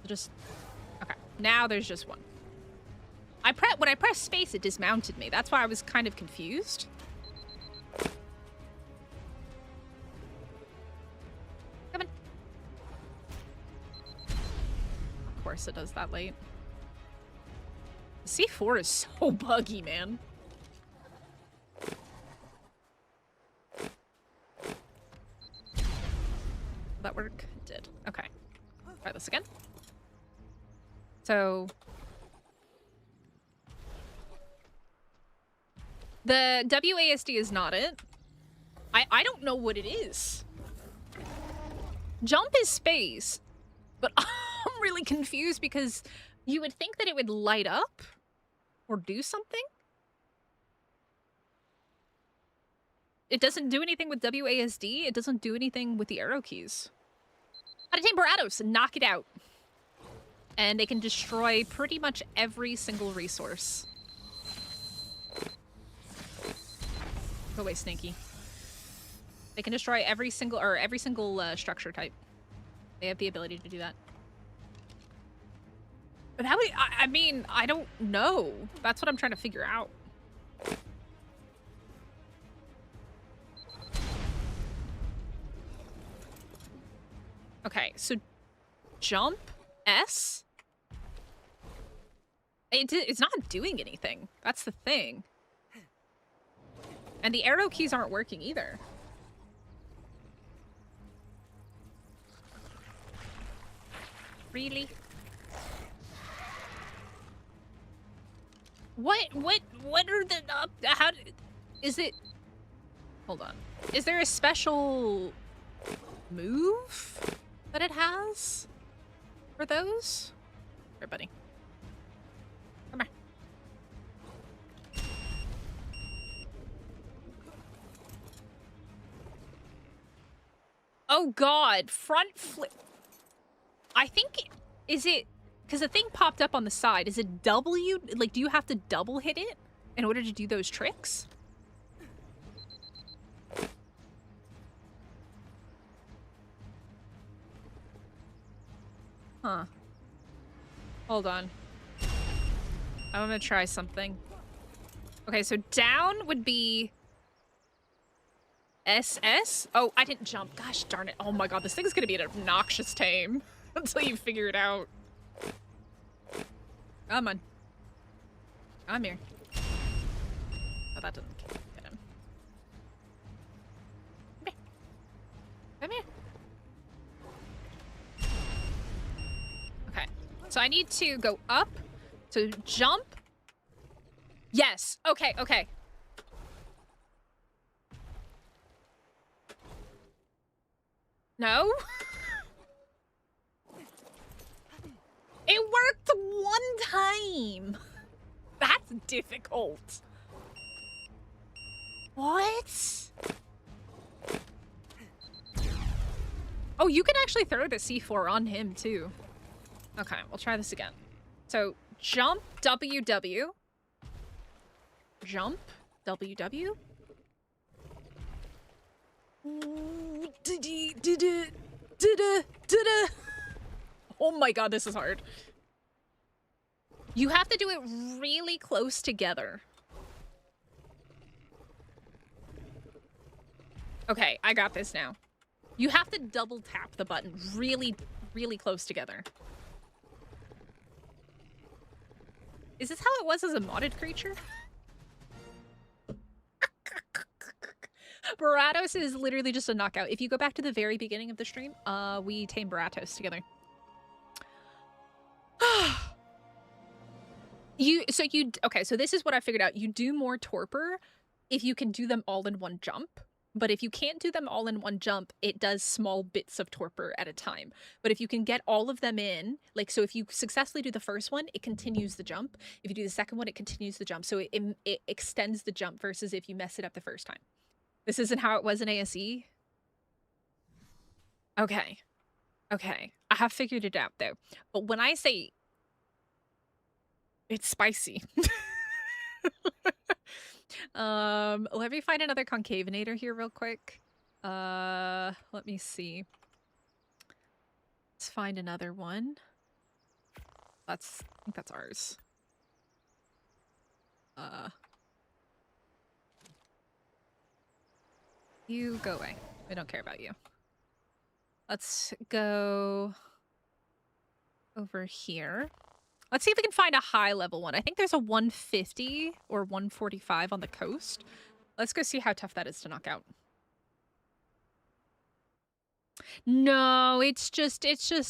Just... Okay, now there's just one. When I pressed space, it dismounted me. That's why I was kind of confused. Come on. Of course it does that late. The C4 is so buggy, man. Did that work? It did. Okay. Try this again. So... The WASD is not it. I don't know what it is. Jump is space, but I'm really confused because you would think that it would light up or do something. It doesn't do anything with WASD. It doesn't do anything with the arrow keys. Gotta tame Boaratos and knock it out. And they can destroy pretty much every single resource. Go away, Snaky. They can destroy every single structure type. They have the ability to do that. But how would I mean, I don't know. That's what I'm trying to figure out. Okay, so jump S. It's not doing anything. That's the thing. And the arrow keys aren't working either. Really? What are the, how, is it, hold on. Is there a special move that it has for those? Here, buddy. Come here. Oh god, front flip. I think, is it, because the thing popped up on the side, is it W? Like, do you have to double hit it in order to do those tricks? Huh. Hold on. I'm gonna try something. Okay, so down would be SS? Oh, I didn't jump. Gosh darn it. Oh my god, this thing's gonna be an obnoxious tame until you figure it out. Come on. I'm here. Oh, that doesn't get him. Come here. Come here. Okay, so I need to go up, to jump. Yes, okay, okay. No? It worked one time. That's difficult. What? Oh, you can actually throw the C4 on him too. Okay, we'll try this again. So, jump, WW. Jump, WW. Oh my god, this is hard. You have to do it really close together. Okay, I got this now. You have to double tap the button really, really close together. Is this how it was as a modded creature? Boaratos is literally just a knockout. If you go back to the very beginning of the stream, we tamed Boaratos together. Okay, so this is what I figured out. You do more torpor if you can do them all in one jump. But if you can't do them all in one jump, it does small bits of torpor at a time. But if you can get all of them in, like, so if you successfully do the first one, it continues the jump. If you do the second one, it continues the jump. So it extends the jump versus if you mess it up the first time. This isn't how it was in ASE? Okay. Okay. I have figured it out, though. But when I say it's spicy. Let me find another Concavenator here real quick. Let me see. Let's find another one. I think that's ours. You go away. We don't care about you. Let's go over here. Let's see if we can find a high level one. I think there's a 150 or 145 on the coast. Let's go see how tough that is to knock out. No, it's just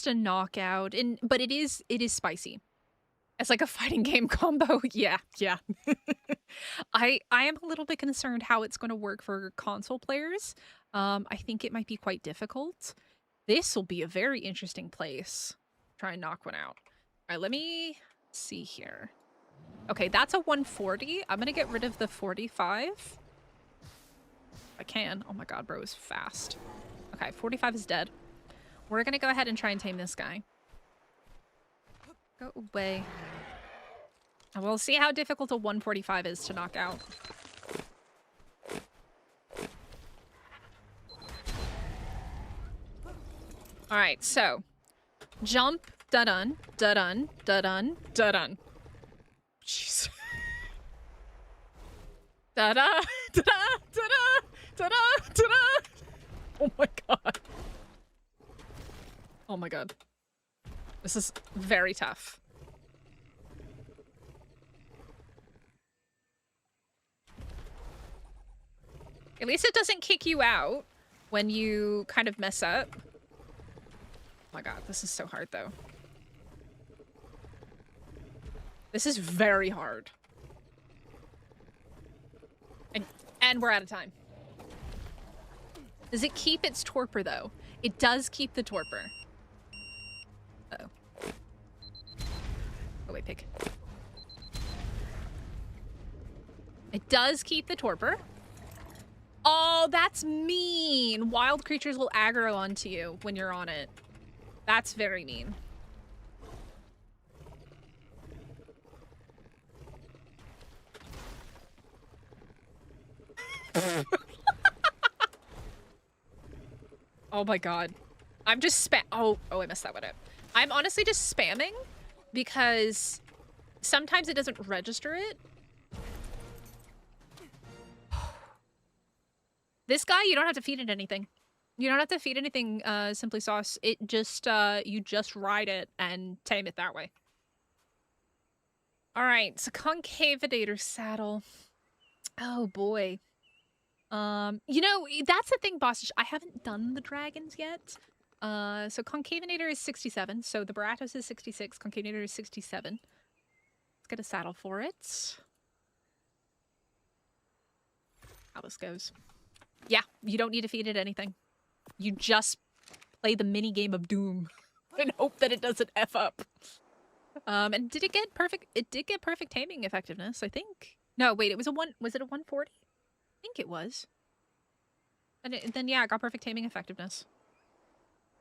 a knockout. But it is spicy. It's like a fighting game combo. Yeah. I am a little bit concerned how it's going to work for console players. I think it might be quite difficult. This will be a very interesting place. Try and knock one out. All right, let me see here. Okay, that's a 140. I'm gonna get rid of the 45. I can. Oh my god, bro is fast. Okay, 45 is dead. We're gonna go ahead and try and tame this guy. Go away. And we'll see how difficult a 145 is to knock out. Alright, so jump, da-dun, da-dun, da-dun, da-dun. Jeez. Da-da, da-da, da-da, da-da, da-da. Oh my god. Oh my god. This is very tough. At least it doesn't kick you out when you kind of mess up. Oh my god, this is so hard though. This is very hard. And we're out of time. Does it keep its torpor though? It does keep the torpor. Uh-oh. Oh wait, pig. It does keep the torpor. Oh, that's mean. Wild creatures will aggro onto you when you're on it. That's very mean. Oh my god. I'm just Oh, I messed that one up. I'm honestly just spamming because sometimes it doesn't register it. This guy, you don't have to feed it anything. You don't have to feed anything, Simply Sauce. It just, you just ride it and tame it that way. Alright, so Concavenator saddle. Oh boy. You know, that's the thing, Bossish. I haven't done the dragons yet. So Concavenator is 67. So the Boaratos is 66. Concavenator is 67. Let's get a saddle for it. How this goes. Yeah, you don't need to feed it anything. You just play the mini game of Doom and hope that it doesn't F up. And did it get perfect? It did get perfect taming effectiveness, I think. No, wait, it was was it a 140? I think it was. And then yeah, it got perfect taming effectiveness.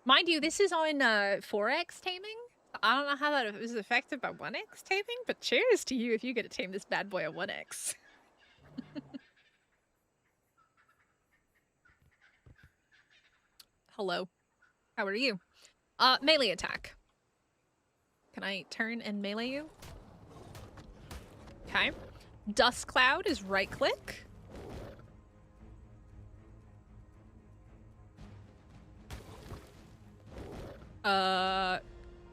Mind you, this is on 4x taming. I don't know how that was affected by 1x taming, but cheers to you if you get to tame this bad boy at 1x. Hello. How are you? Melee attack. Can I turn and melee you? Okay. Dust Cloud is right click.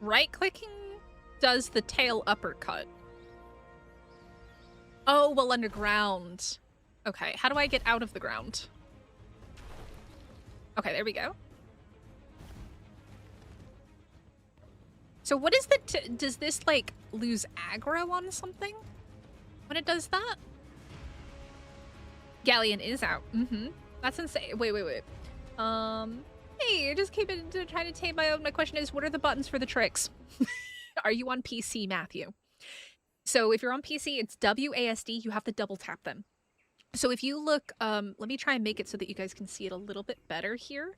Right clicking does the tail uppercut. Oh, well, underground. Okay, how do I get out of the ground? Okay, there we go. So what is the does this like lose aggro on something when it does that? Galleon is out. Mm-hmm. That's insane. Wait. Hey, I just came in to try to tame my own. My question is, what are the buttons for the tricks? Are you on PC, Matthew? So if you're on PC, it's WASD. You have to double tap them. So if you look, let me try and make it so that you guys can see it a little bit better here.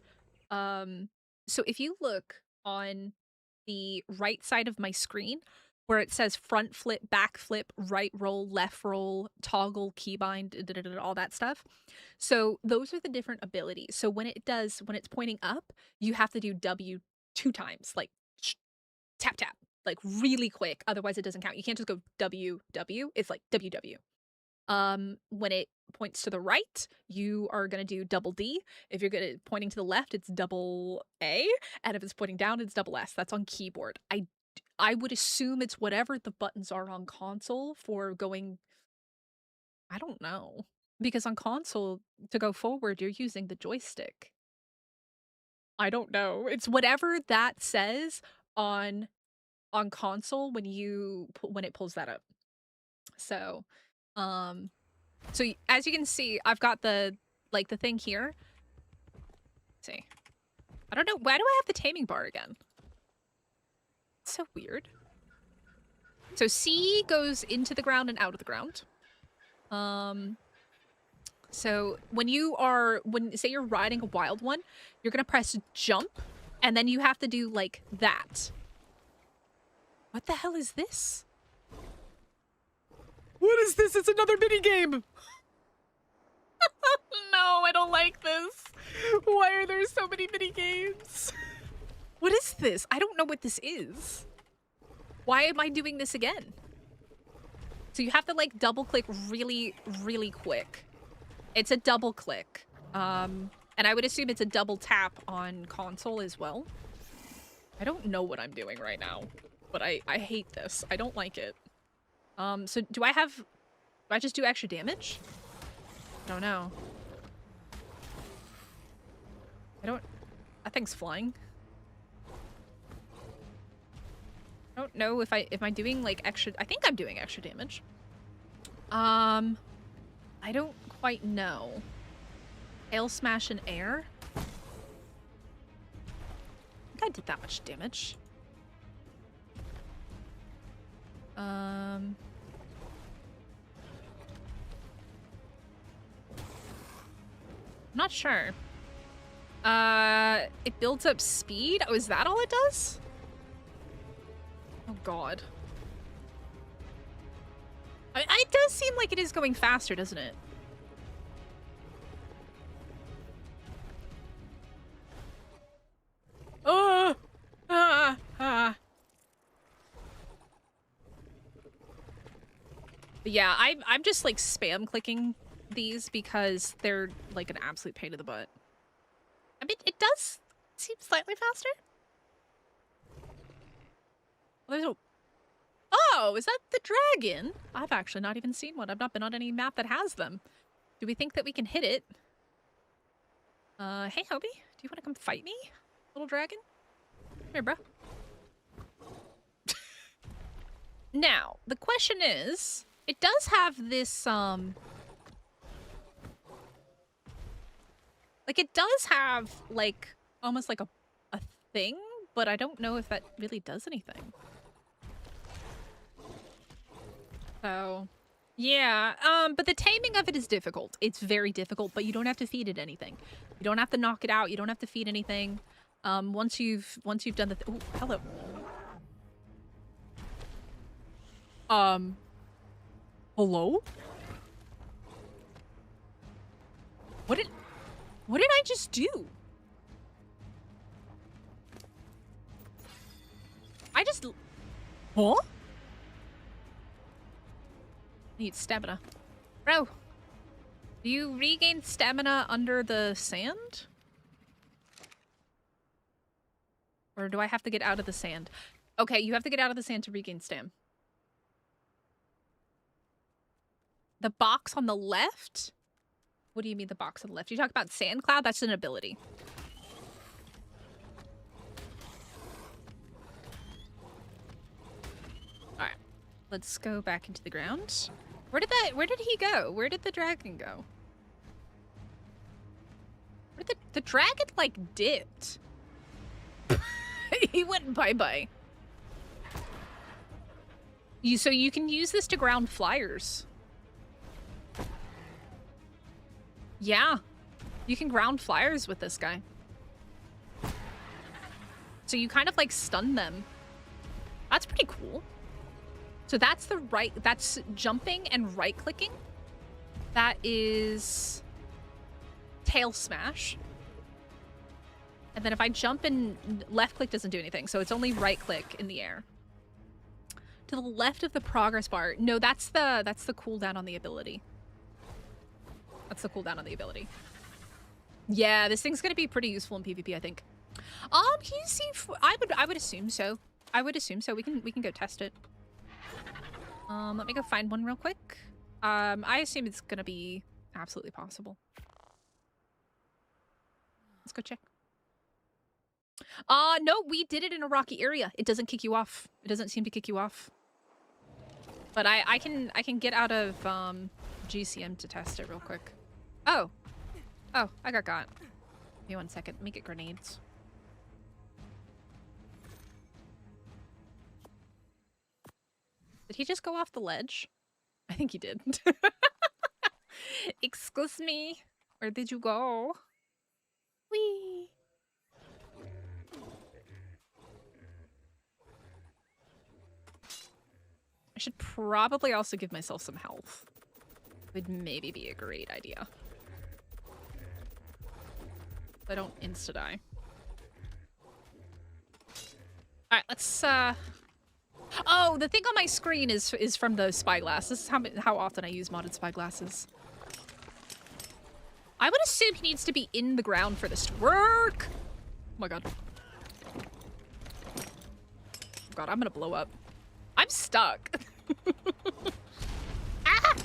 So if you look on the right side of my screen, where it says front flip, back flip, right roll, left roll, toggle, keybind, all that stuff. So those are the different abilities. So when it's pointing up, you have to do W 2 times, like tap, tap, like really quick. Otherwise it doesn't count. You can't just go W, W. It's like W, W. When it points to the right, you are going to do double D. If you're pointing to the left, it's double A. And if it's pointing down, it's double S. That's on keyboard. I would assume it's whatever the buttons are on console for going. I don't know. Because on console, to go forward, you're using the joystick. I don't know. It's whatever that says on console when it pulls that up. So, so as you can see, I've got the thing here. Let's see. I don't know. Why do I have the taming bar again? It's so weird. So C goes into the ground and out of the ground. So say you're riding a wild one, you're gonna press jump, and then you have to do like that. What the hell is this? What is this? It's another mini game. No, I don't like this. Why are there so many mini games? What is this? I don't know what this is. Why am I doing this again? So you have to like double click really, really quick. It's a double click. And I would assume it's a double tap on console as well. I don't know what I'm doing right now, but I hate this. I don't like it. So do I just do extra damage? I don't know. That thing's flying. I don't know if I'm doing like extra. I think I'm doing extra damage. I don't quite know. Hail smash in air. I think I did that much damage. I'm not sure. It builds up speed. Oh, is that all it does? Oh god. It does seem like it is going faster, doesn't it? But yeah, I'm just like spam clicking these because they're like an absolute pain in the butt. I mean, it does seem slightly faster. Well, there's a... Oh, is that the dragon? I've actually not even seen one. I've not been on any map that has them. Do we think that we can hit it? Hey, Hobie, do you want to come fight me, little dragon? Come here, bro. Now, the question is, it does have this, like, it does have, like, almost like a thing, but I don't know if that really does anything. So, yeah, but the taming of it is difficult. It's very difficult, but you don't have to feed it anything. You don't have to knock it out. You don't have to feed anything. Once you've done the... Oh, hello. Hello? What did I just do? Huh? Need stamina. Bro, do you regain stamina under the sand? Or do I have to get out of the sand? Okay, you have to get out of the sand to regain stam. The box on the left? What do you mean the box on the left? You talk about sand cloud? That's an ability. Let's go back into the ground. Where did he go? Where did the dragon go? Where did the dragon, like, dipped? He went bye-bye. So you can use this to ground flyers. Yeah. You can ground flyers with this guy. So you kind of, like, stun them. That's pretty cool. So that's that's jumping and right-clicking. That is tail smash. And then if I jump and left-click doesn't do anything, so it's only right-click in the air. To the left of the progress bar. No, that's the cooldown on the ability. That's the cooldown on the ability. Yeah, this thing's gonna be pretty useful in PvP, I think. Can you see? I would assume so. I would assume so. We can go test it. Let me go find one real quick. I assume it's gonna be absolutely possible. Let's go check. No, we did it in a rocky area. It doesn't kick you off. It doesn't seem to kick you off. But I can get out of GCM to test it real quick. Oh, I got. Give me 1 second. Let me get grenades. Did he just go off the ledge? I think he did. Excuse me. Where did you go? Whee! I should probably also give myself some health. Would maybe be a great idea. I don't insta-die. Alright, let's Oh, the thing on my screen is from the spyglass. This is how often I use modded spyglasses. I would assume he needs to be in the ground for this to work. Oh my god. Oh god, I'm gonna blow up. I'm stuck. Ah!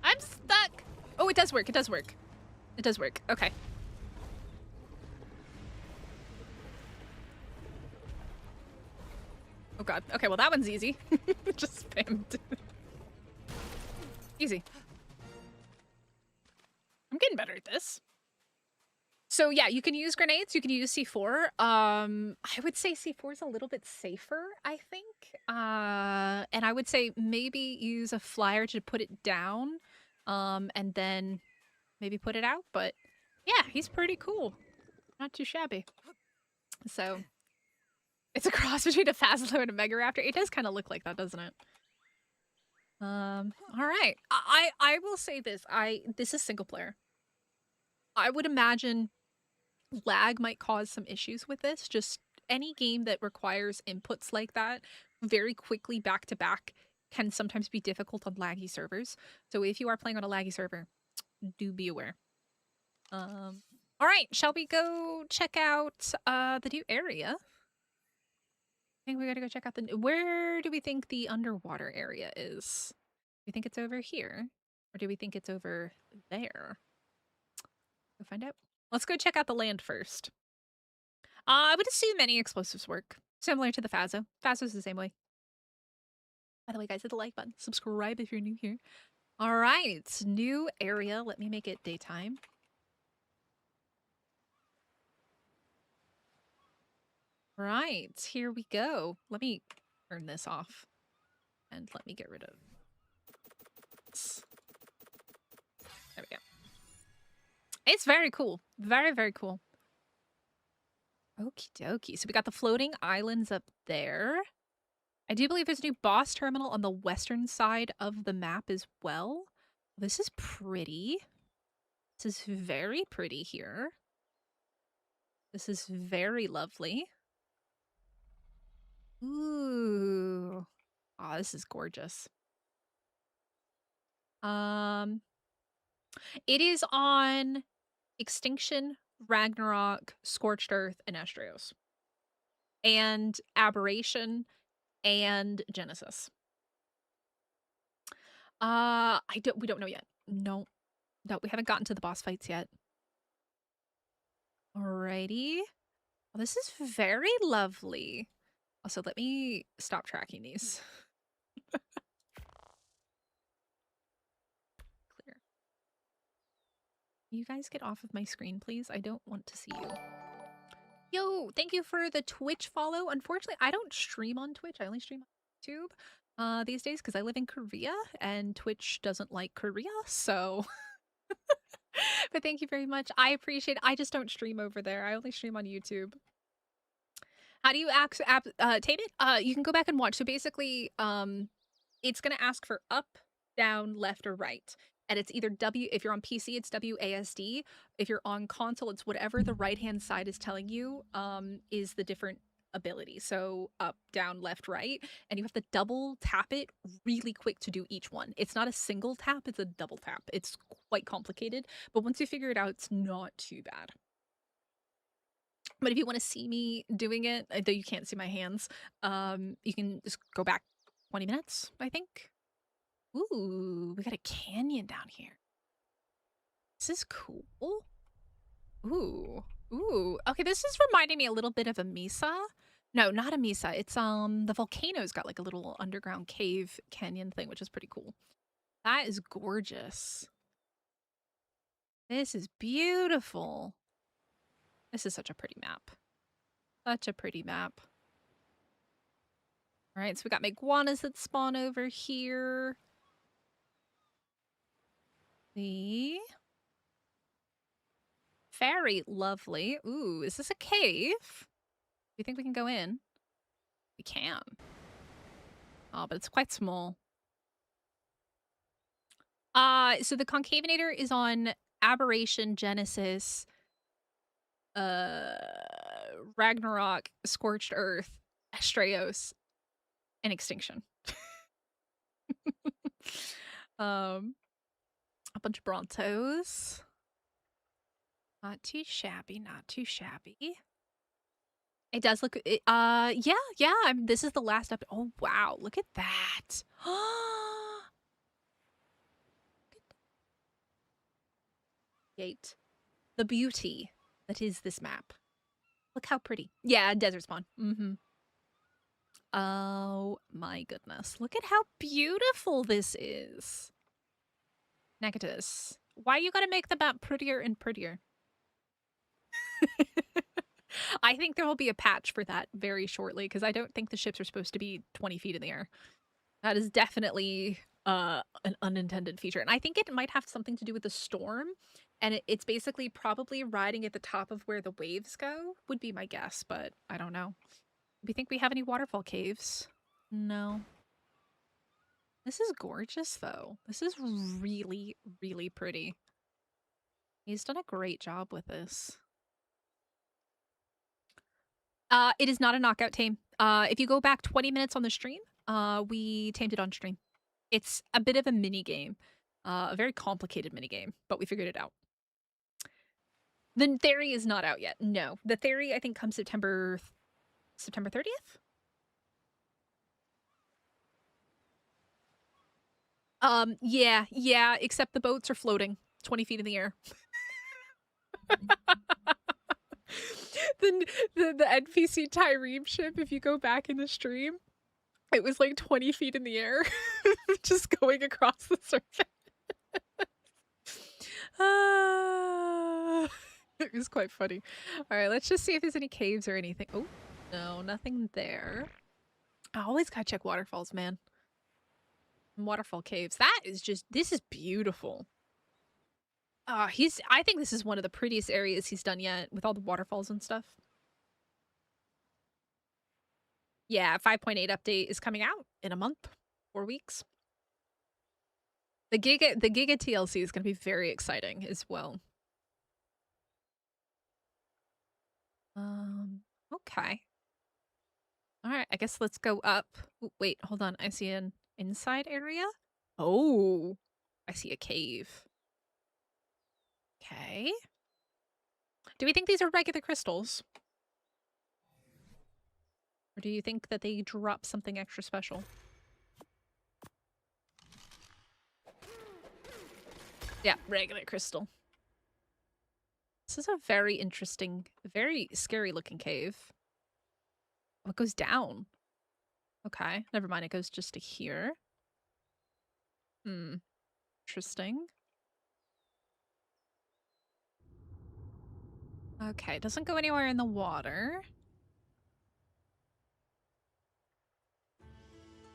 I'm stuck. Oh, it does work. It does work. It does work. Okay. Oh god. Okay, well that one's easy. Just spammed. Easy. I'm getting better at this. So yeah, you can use grenades, you can use C4. I would say C4 is a little bit safer, I think. And I would say maybe use a flyer to put it down, and then maybe put it out. But yeah, he's pretty cool. Not too shabby. So it's a cross between a Phasalo and a Mega Raptor. It does kind of look like that, doesn't it? All right. I will say this. This is single player. I would imagine lag might cause some issues with this. Just any game that requires inputs like that very quickly back to back can sometimes be difficult on laggy servers. So if you are playing on a laggy server, do be aware. All right, shall we go check out the new area? I think we gotta go check out where do we think the underwater area is? Do we think it's over here? Or do we think it's over there? Go find out. Let's go check out the land first. I would assume any explosives work. Similar to the Phaso. Phaso's the same way. By the way, guys, hit the like button. Subscribe if you're new here. All right, new area. Let me make it daytime. Right, here we go. Let me turn this off. And let me get rid of this. There we go. It's very cool. Very, very cool. Okie dokie. So we got the floating islands up there. I do believe there's a new boss terminal on the western side of the map as well. This is pretty. This is very pretty here. This is very lovely. Ooh. Oh, this is gorgeous. It is on Extinction, Ragnarok, Scorched Earth, and Astraeos. And Aberration and Genesis. We don't know yet. No, we haven't gotten to the boss fights yet. Alrighty. Well, this is very lovely. Also, let me stop tracking these. Clear. You guys get off of my screen, please. I don't want to see you. Yo, thank you for the Twitch follow. Unfortunately, I don't stream on Twitch. I only stream on YouTube these days because I live in Korea and Twitch doesn't like Korea, so... But thank you very much. I appreciate it. I just don't stream over there. I only stream on YouTube. How do you tame it? You can go back and watch. So basically, it's going to ask for up, down, left, or right. And it's either W, if you're on PC, it's WASD. If you're on console, it's whatever the right-hand side is telling you is the different ability. So up, down, left, right. And you have to double tap it really quick to do each one. It's not a single tap, it's a double tap. It's quite complicated. But once you figure it out, it's not too bad. But if you want to see me doing it, though you can't see my hands, you can just go back 20 minutes, I think. Ooh, we got a canyon down here. This is cool. Ooh. Okay, this is reminding me a little bit of a Mesa. No, not a Mesa. It's, the volcano's got like a little underground cave canyon thing, which is pretty cool. That is gorgeous. This is beautiful. This is such a pretty map. Such a pretty map. All right, so we got my iguanas that spawn over here. See? Very lovely. Ooh, is this a cave? Do you think we can go in? We can. Oh, but it's quite small. So the Concavenator is on Aberration, Genesis, Ragnarok, Scorched Earth, Astraeos, and Extinction. A bunch of Boaratos. Not too shabby, not too shabby. It does look, yeah, this is the last up. Oh, wow, look at that. Gate. The beauty that is this map. Look how pretty. Yeah, desert spawn. Oh my goodness. Look at how beautiful this is. Negatus. Why you gotta make the map prettier and prettier? I think there will be a patch for that very shortly, because I don't think the ships are supposed to be 20 feet in the air. That is definitely an unintended feature. And I think it might have something to do with the storm. And it's basically probably riding at the top of where the waves go, would be my guess, but I don't know. Do you think we have any waterfall caves? No. This is gorgeous, though. This is really, really pretty. He's done a great job with this. It is not a knockout tame. If you go back 20 minutes on the stream, we tamed it on stream. It's a bit of a mini game. A very complicated mini game, but we figured it out. The theory is not out yet. No. The theory, I think, comes September 30th? Yeah, except the boats are floating 20 feet in the air. the NPC Tyreme ship, if you go back in the stream, it was like 20 feet in the air, just going across the surface. It was quite funny. All right, let's just see if there's any caves or anything. Oh, no, nothing there. I always gotta check waterfalls, man. Waterfall caves. That is just, this is beautiful. I think this is one of the prettiest areas he's done yet, with all the waterfalls and stuff. Yeah, 5.8 update is coming out in a month, 4 weeks. The Giga TLC is going to be very exciting as well. Okay. All right, I guess let's go up. Ooh, wait, hold on. I see an inside area. Oh, I see a cave. Okay. Do we think these are regular crystals? Or do you think that they drop something extra special? Yeah, regular crystal. This is a very interesting, very scary looking cave. Oh, it goes down. Okay, never mind. It goes just to here. Hmm. Interesting. Okay, it doesn't go anywhere in the water.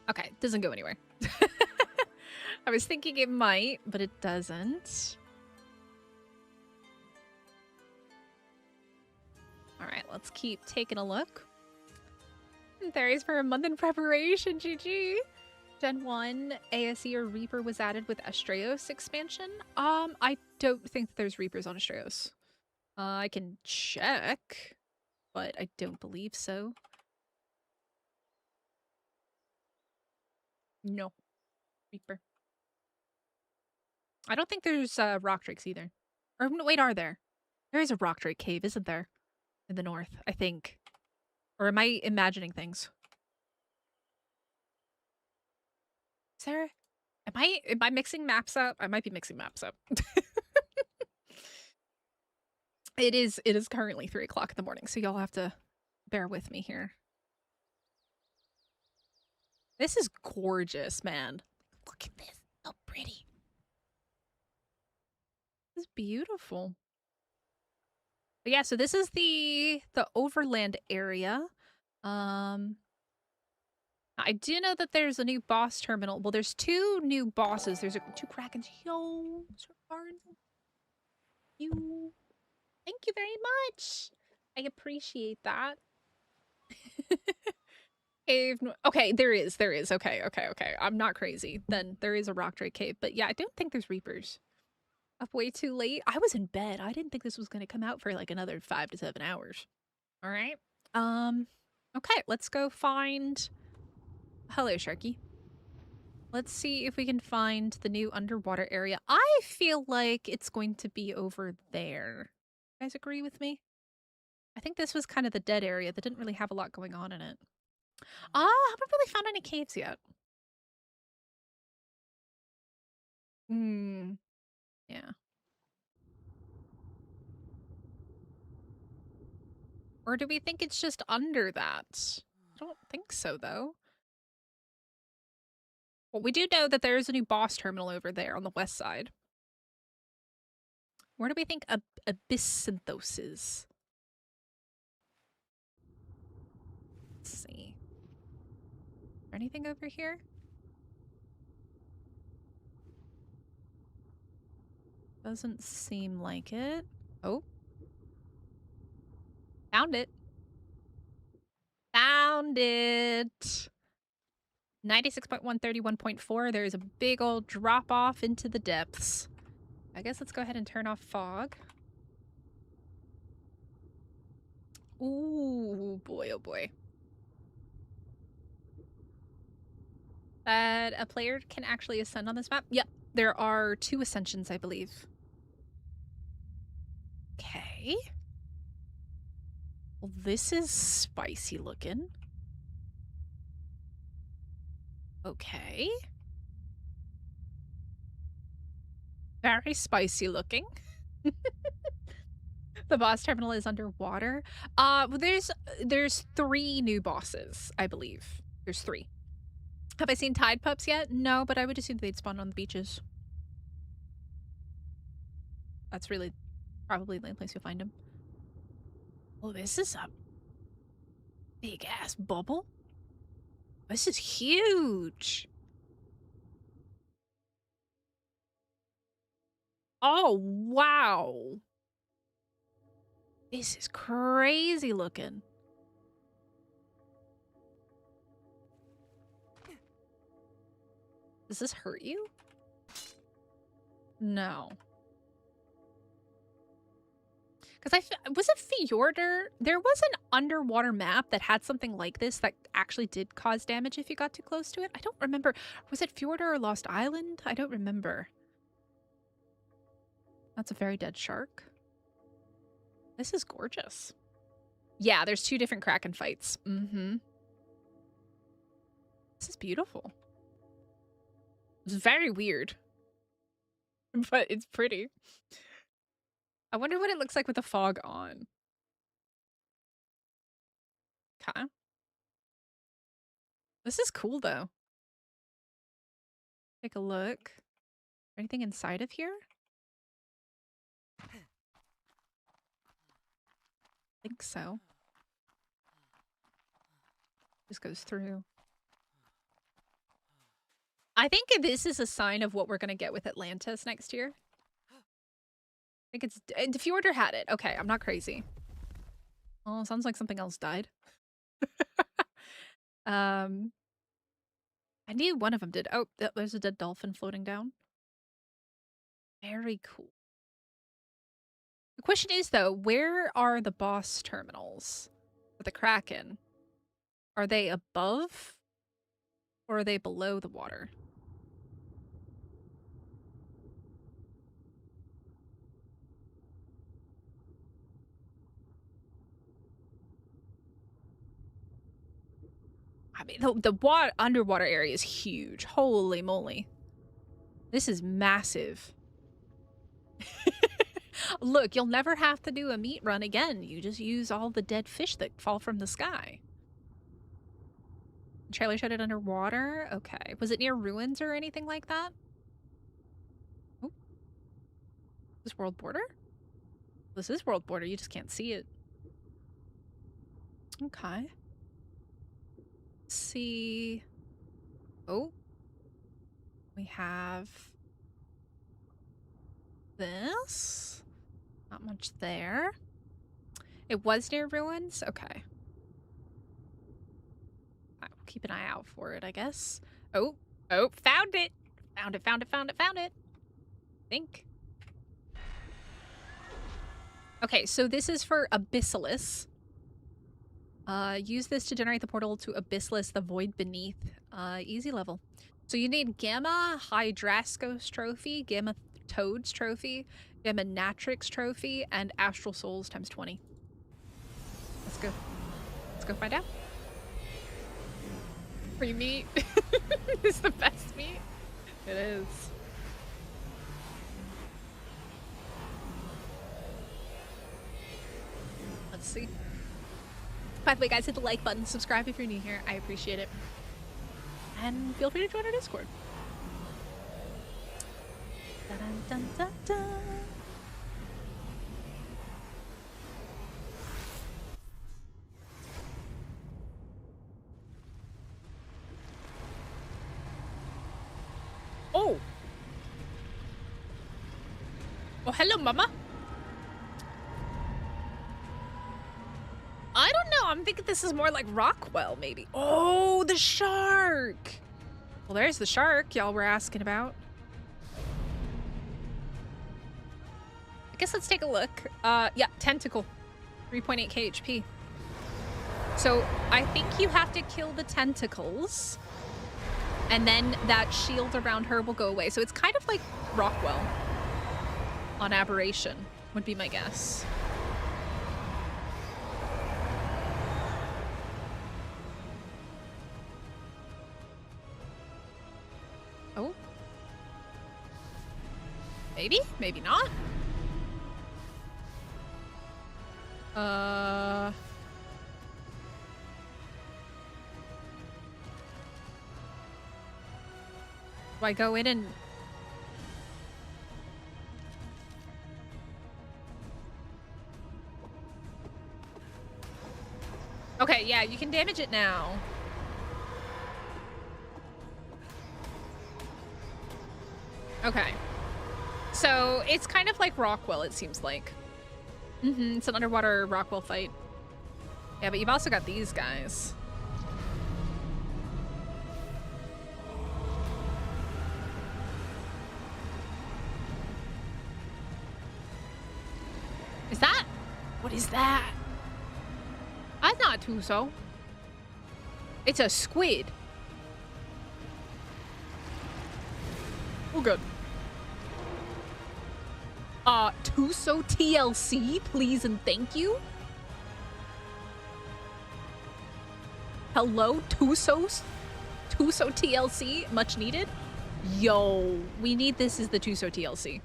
Okay, it doesn't go anywhere. I was thinking it might, but it doesn't. All right, let's keep taking a look. Theories for a month in preparation, GG. Gen 1 ASE or Reaper was added with Astraeos expansion. I don't think there's Reapers on Astraeos. I can check, but I don't believe so. No. Reaper. I don't think there's rock drakes either. Or no, wait, are there? There is a rock drake cave, isn't there? In the north, I think. Or am I imagining things? Sarah, am I mixing maps up? I might be mixing maps up. It is currently 3 o'clock in the morning, so y'all have to bear with me here. This is gorgeous, man. Look at this. So pretty. This is beautiful. But yeah, so this is the overland area. I do know that there's a new boss terminal. Well, there's 2 new bosses. There's 2 krakens. Yo, Sir Barn. You. Thank you very much. I appreciate that. Cave. Okay, there is. Okay. I'm not crazy. Then there is a rock drake cave. But yeah, I don't think there's reapers. Up way too late. I was in bed. I didn't think this was going to come out for like another 5 to 7 hours. All right. Okay, let's go find... Hello, Sharky. Let's see if we can find the new underwater area. I feel like it's going to be over there. You guys agree with me? I think this was kind of the dead area that didn't really have a lot going on in it. I haven't really found any caves yet. Yeah. Or do we think it's just under that? I don't think so, though. Well, we do know that there is a new boss terminal over there on the west side. Where do we think Abyssanthos is? Let's see. Anything over here? Doesn't seem like it. Oh. Found it. Found it. 96.1, 31.4. There's a big old drop off into the depths. I guess let's go ahead and turn off fog. Ooh, boy, oh boy. That a player can actually ascend on this map? Yep. There are 2 ascensions, I believe. Okay. Well, this is spicy looking. Okay. Very spicy looking. The boss terminal is underwater. There's 3 new bosses, I believe. There's 3. Have I seen tide pups yet? No, but I would assume they'd spawn on the beaches. That's really probably the only place you'll find them. Oh, this is a big ass bubble. This is huge. Oh, wow. This is crazy looking. Does this hurt you? No. Because was it Fjordur? There was an underwater map that had something like this that actually did cause damage if you got too close to it. I don't remember. Was it Fjordur or Lost Island? I don't remember. That's a very dead shark. This is gorgeous. Yeah, there's 2 different Kraken fights. Mm-hmm. This is beautiful. It's very weird. But it's pretty. I wonder what it looks like with the fog on. Okay. This is cool, though. Take a look. Anything inside of here? I think so. Just goes through. I think this is a sign of what we're going to get with Atlantis next year. I think it's... The Fjorder had it. Okay, I'm not crazy. Oh, sounds like something else died. I knew one of them did. Oh, there's a dead dolphin floating down. Very cool. The question is, though, where are the boss terminals for the Kraken? Are they above or are they below the water? I mean, the water, underwater area is huge. Holy moly. This is massive. Look, you'll never have to do a meat run again. You just use all the dead fish that fall from the sky. The trailer showed it underwater? Okay. Was it near ruins or anything like that? Oh. Is this world border? This is world border. You just can't see it. Okay. Let's see. Oh. We have this. Not much there. It was near ruins? Okay. I'll keep an eye out for it, I guess. Oh, found it! Found it. I think. Okay, so this is for Abyssalus. Use this to generate the portal to Abyssalus, the void beneath. Easy level. So you need Gamma Hydrascos Trophy, Gamma Toads Trophy, Gamma Natrix Trophy, and Astral Souls times 20. Let's go. Let's go find out. Free meat is the best meat. It is. Let's see. By the way, guys, hit the like button, subscribe if you're new here. I appreciate it. And feel free to join our Discord. Dun, dun, dun, dun. Oh! Oh, hello, mama. I don't know. I'm thinking this is more like Rockwell, maybe. Oh, the shark! Well, there's the shark y'all were asking about. I guess let's take a look. Yeah, tentacle. 3.8k HP. So I think you have to kill the tentacles, and then that shield around her will go away. So it's kind of like Rockwell on Aberration, would be my guess. Oh. Maybe? Maybe not? Do I go in and... Okay, yeah, you can damage it now. Okay. So, it's kind of like Rockwell, it seems like. It's an underwater Rockwell fight. Yeah, but you've also got these guys. Is that? What is that? That's not Tuso. It's a squid. Oh, good. Tuso TLC, please and thank you. Hello, Tuso TLC, much needed. Yo, we need this as the Tuso TLC.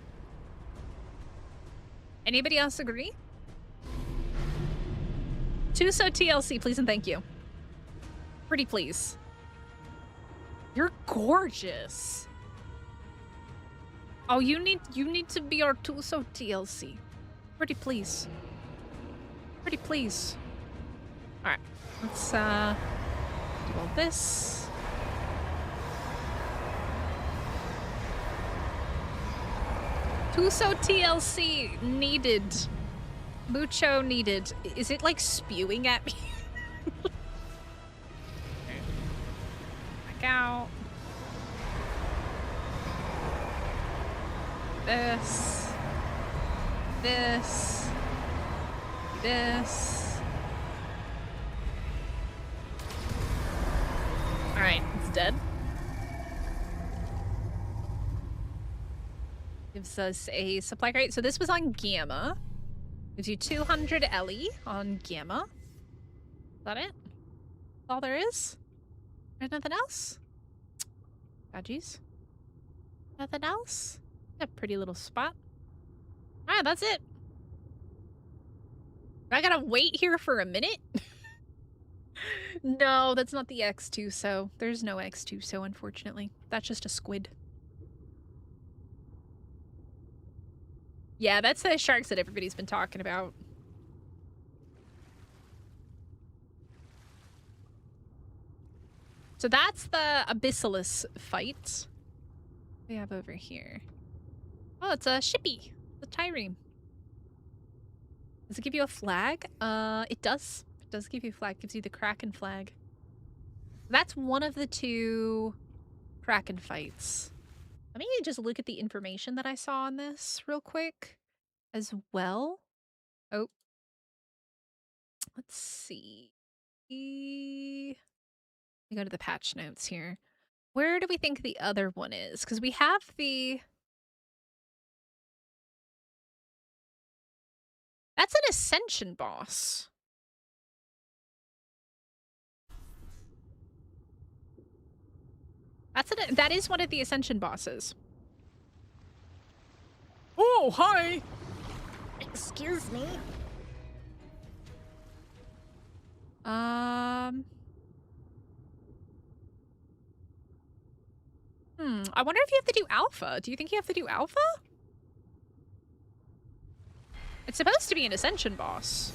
Anybody else agree? Tuso TLC, please and thank you. Pretty please. gorgeous. Oh, you need to be our Tuso TLC. Pretty please. Pretty please. Alright. Let's do all this. Tuso TLC needed. Mucho needed. Is it like spewing at me? Back out. This. This. This. Alright, it's dead. Gives us a supply crate. So this was on Gamma. Gives you 200 Ellie on Gamma. Is that it? That's all there is? There's nothing else? God, jeez. Nothing else? A pretty little spot. Alright, that's it. I gotta wait here for a minute? No, that's not the X2, so there's no X2, so unfortunately. That's just a squid. Yeah, that's the sharks that everybody's been talking about. So that's the Abyssalus fight we have over here. Oh, it's a shippy. It's a trireme. Does it give you a flag? It does. It does give you a flag. It gives you the Kraken flag. That's one of the two Kraken fights. Let me just look at the information that I saw on this real quick as well. Oh. Let's see. We go to the patch notes here. Where do we think the other one is? Because we have the... That's an Ascension boss. That is one of the Ascension bosses. Oh, hi! Excuse me? I wonder if you have to do Alpha. Do you think you have to do Alpha? It's supposed to be an Ascension boss.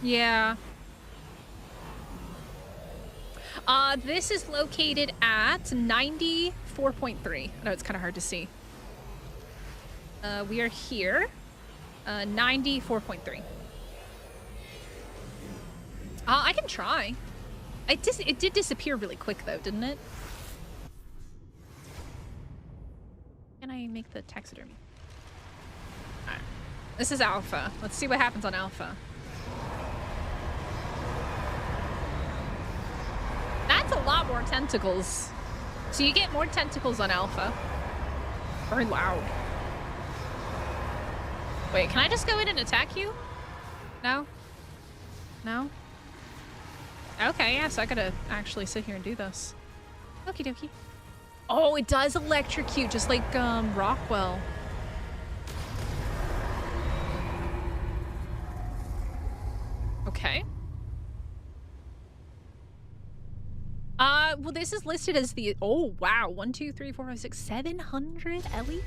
Yeah. This is located at 94.3. I know it's kind of hard to see. We are here. 94.3. I can try. It did disappear really quick though, didn't it? Can I make the taxidermy? Alright. This is Alpha. Let's see what happens on Alpha. That's a lot more tentacles. So you get more tentacles on Alpha. Very loud. Wait, can I just go in and attack you? No? No? Okay, yeah, so I gotta actually sit here and do this. Okie dokie. Oh, it does electrocute, just like Rockwell. Okay. Well, this is listed as the... Oh, wow. 1, 2, 3, 4, 5, 6, 700 Ellie?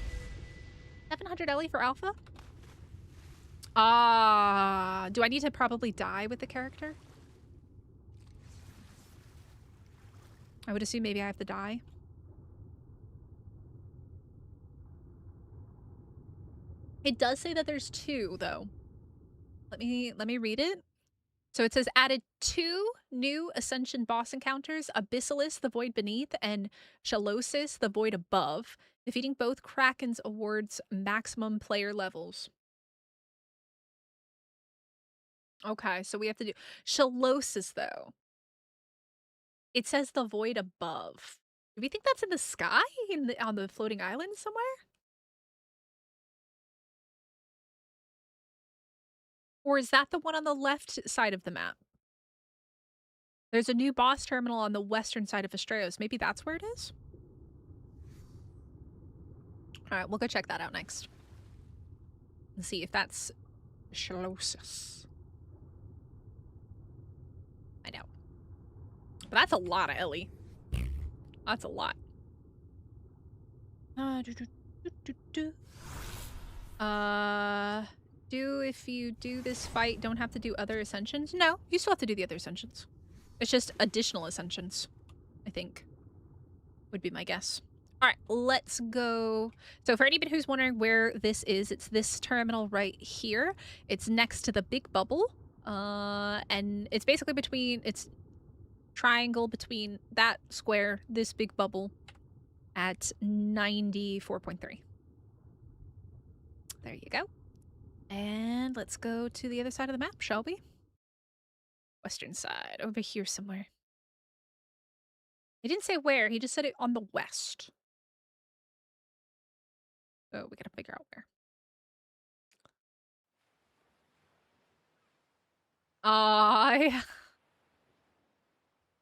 700 Ellie for Alpha? Do I need to probably die with the character? I would assume maybe I have to die. It does say that there's 2, though. Let me read it. So it says added 2 new Ascension boss encounters, Abyssalus, the Void Beneath, and Shallocis, the Void Above. Defeating both Krakens awards maximum player levels. Okay, so we have to do... Shallocis, though. It says the Void Above. Do we think that's in the sky? On the floating island somewhere? Or is that the one on the left side of the map? There's a new boss terminal on the western side of Astraeos. Maybe that's where it is? Alright, we'll go check that out next. And see if that's Shallocis. I know. But that's a lot of Ellie. That's a lot. If you do this fight, don't have to do other ascensions? No, you still have to do the other ascensions. It's just additional ascensions, I think. Would be my guess. Alright, let's go. So for anybody who's wondering where this is, it's this terminal right here. It's next to the big bubble. And it's basically between, it's triangle between that square, this big bubble at 94.3. There you go. And let's go to the other side of the map, shall we? Western side, over here somewhere. He didn't say where, he just said it on the west. So we gotta figure out where.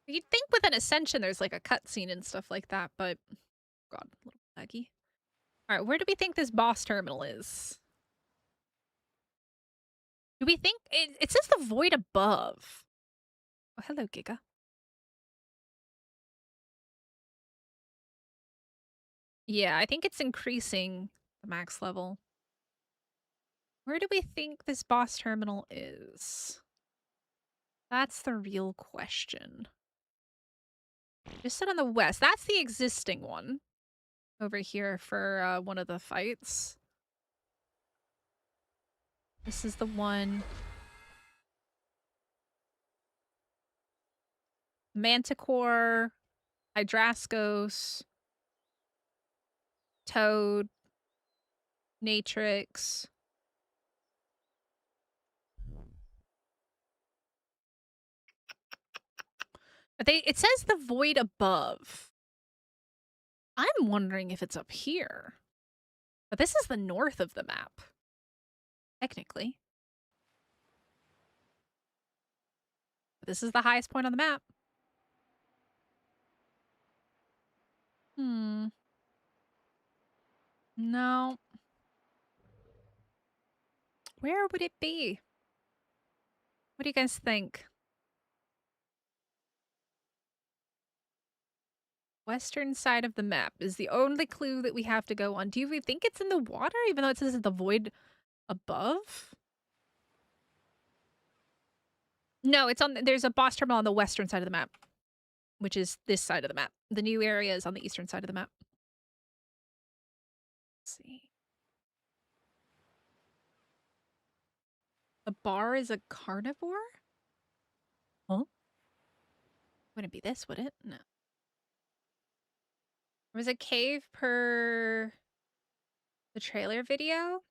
You'd think with an ascension there's like a cutscene and stuff like that, but God, a little laggy. Alright, where do we think this boss terminal is? Do we think it says the void above? Oh, hello, Giga. Yeah, I think it's increasing the max level. Where do we think this boss terminal is? That's the real question. Just said on the west. That's the existing one. Over here for one of the fights. This is the one. Manticore, Hydrascos, Toad, Natrix. But it says the void above. I'm wondering if it's up here. But this is the north of the map. Technically. This is the highest point on the map. No. Where would it be? What do you guys think? Western side of the map is the only clue that we have to go on. Do you think it's in the water, even though it says the void above? No, it's on. There's a boss terminal on the western side of the map, which is this side of the map. The new area is on the eastern side of the map. Let's see. The bar is a carnivore? Huh? Wouldn't be this, would it? No. There was a cave per the trailer video?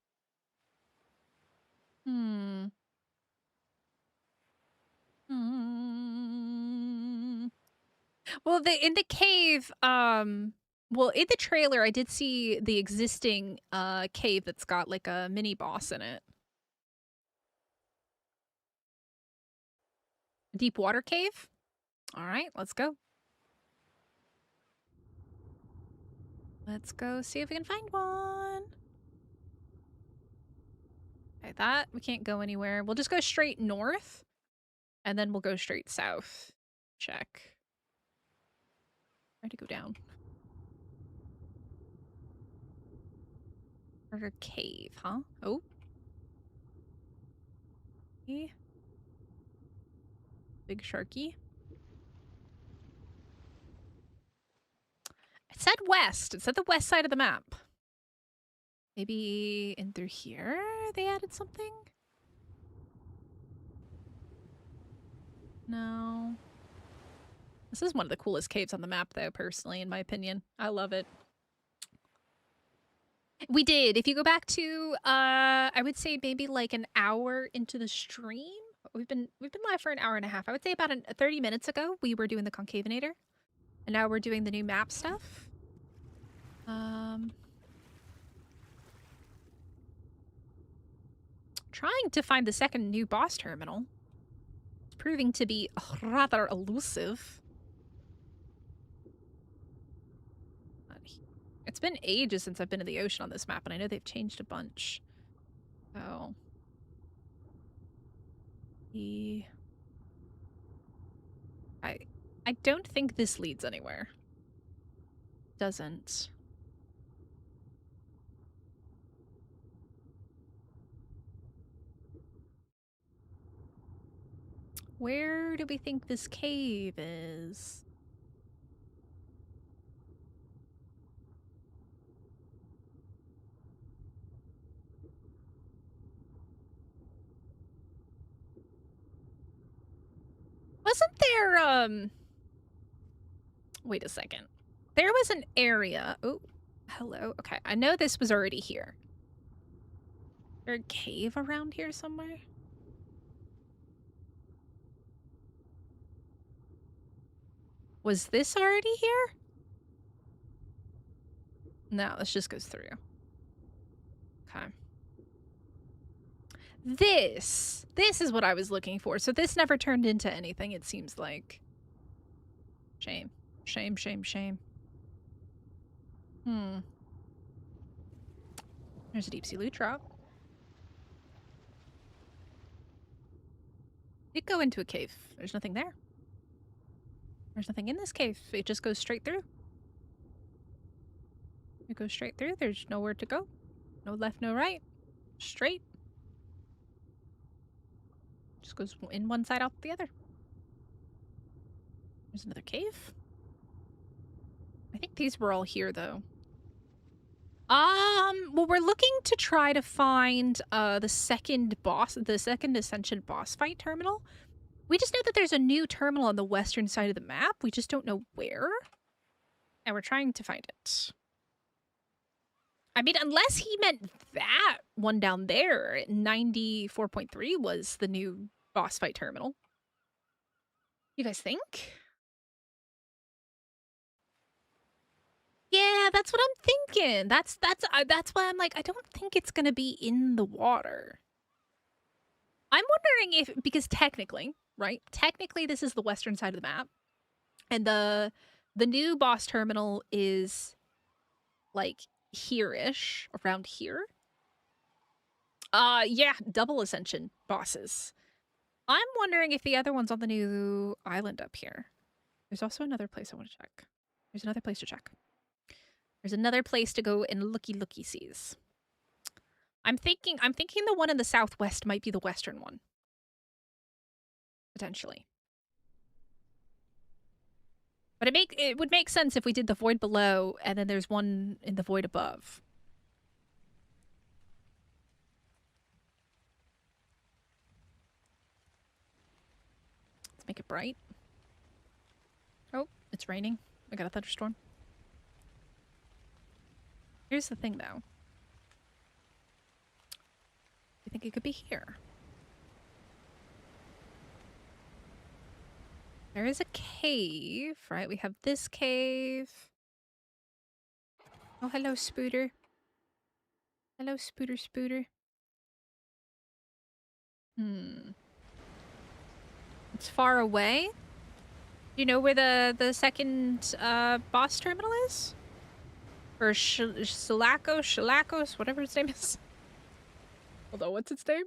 Well, in the cave, well, in the trailer, I did see the existing cave that's got like a mini boss in it. Deep water cave? All right, let's go. Let's go see if we can find one. Okay, that we can't go anywhere. We'll just go straight north, and then we'll go straight south. Check. Try to go down. Murder cave, huh? Oh. Okay. Big sharky. It said west. It said the west side of the map. Maybe in through here they added something? No. This is one of the coolest caves on the map, though, personally, in my opinion. I love it. We did. If you go back to, I would say maybe like an hour into the stream. We've been live for an hour and a half. I would say about 30 minutes ago, we were doing the Concavenator. And now we're doing the new map stuff. Trying to find the second new boss terminal. It's proving to be rather elusive. It's been ages since I've been in the ocean on this map, and I know they've changed a bunch. So The... I don't think this leads anywhere. Doesn't. Where do we think this cave is? Wasn't there, wait a second. There was an area. Oh, hello. Okay, I know this was already here. Is there a cave around here somewhere? Was this already here? No, this just goes through. Okay. This is what I was looking for. So this never turned into anything, it seems like. Shame. Shame, shame, shame. There's a deep sea loot drop. It go into a cave. There's nothing there. There's nothing in this cave. It just goes straight through. It goes straight through. There's nowhere to go. No left, no right. Straight. Just goes in one side, out the other. There's another cave. I think these were all here, though. Well, we're looking to try to find the second Ascension boss fight terminal. We just know that there's a new terminal on the western side of the map. We just don't know where. And we're trying to find it. I mean, unless he meant that one down there, 94.3 was the new boss fight terminal. You guys think? Yeah, that's what I'm thinking. That's why I'm like, I don't think it's gonna be in the water. I'm wondering if, because technically, right? Technically, this is the western side of the map, and the new boss terminal is like here-ish, around here. Yeah, double ascension bosses. I'm wondering if the other one's on the new island up here. There's also another place I want to check. There's another place to check. There's another place to go and looky sees. I'm thinking the one in the southwest might be the western one. Potentially. But it would make sense if we did the void below and then there's one in the void above. Let's make it bright. Oh, it's raining. I got a thunderstorm. Here's the thing, though. I think it could be here. There is a cave, right? We have this cave. Oh, hello, Spooter. Hello, Spooter. It's far away. Do you know where the second boss terminal is? Or Shalacos, whatever its name is. Hold on, what's its name?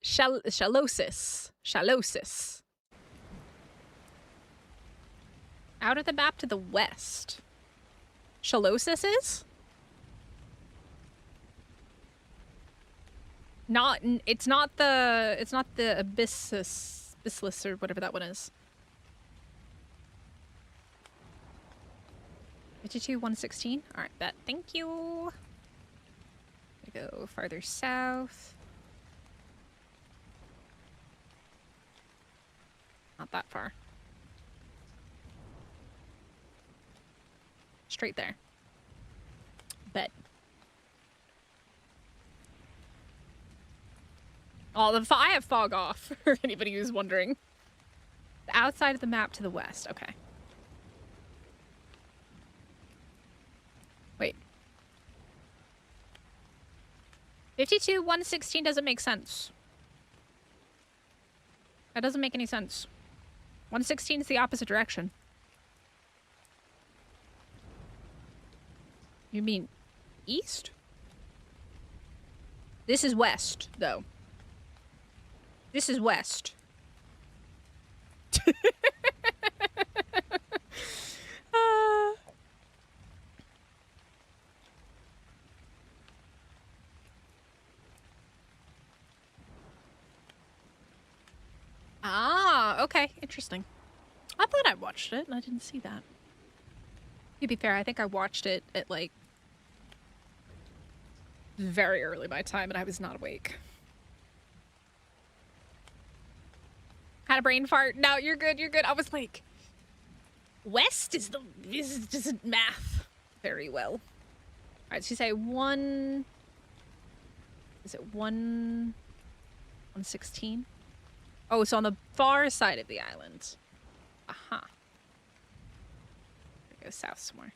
Shallocis. Out of the map to the west. Shallocis is? It's not the Abyssalus or whatever that one is. 52-116. All right, bet. Thank you. Go farther south. Not that far. Straight there. Bet. Oh, I have fog off, for anybody who's wondering. The outside of the map to the west. Okay. Wait. 52-116 doesn't make sense. That doesn't make any sense. 116 is the opposite direction. You mean east? This is west, though. This is west. Ah, okay. Interesting. I thought I watched it and I didn't see that. To be fair, I think I watched it at like very early my time and I was not awake. Had a brain fart. No, you're good, you're good. I was like, west is doesn't math very well. Alright, so you say 1... Is it 116? Oh, it's on the far side of the island. Aha. Go south somewhere.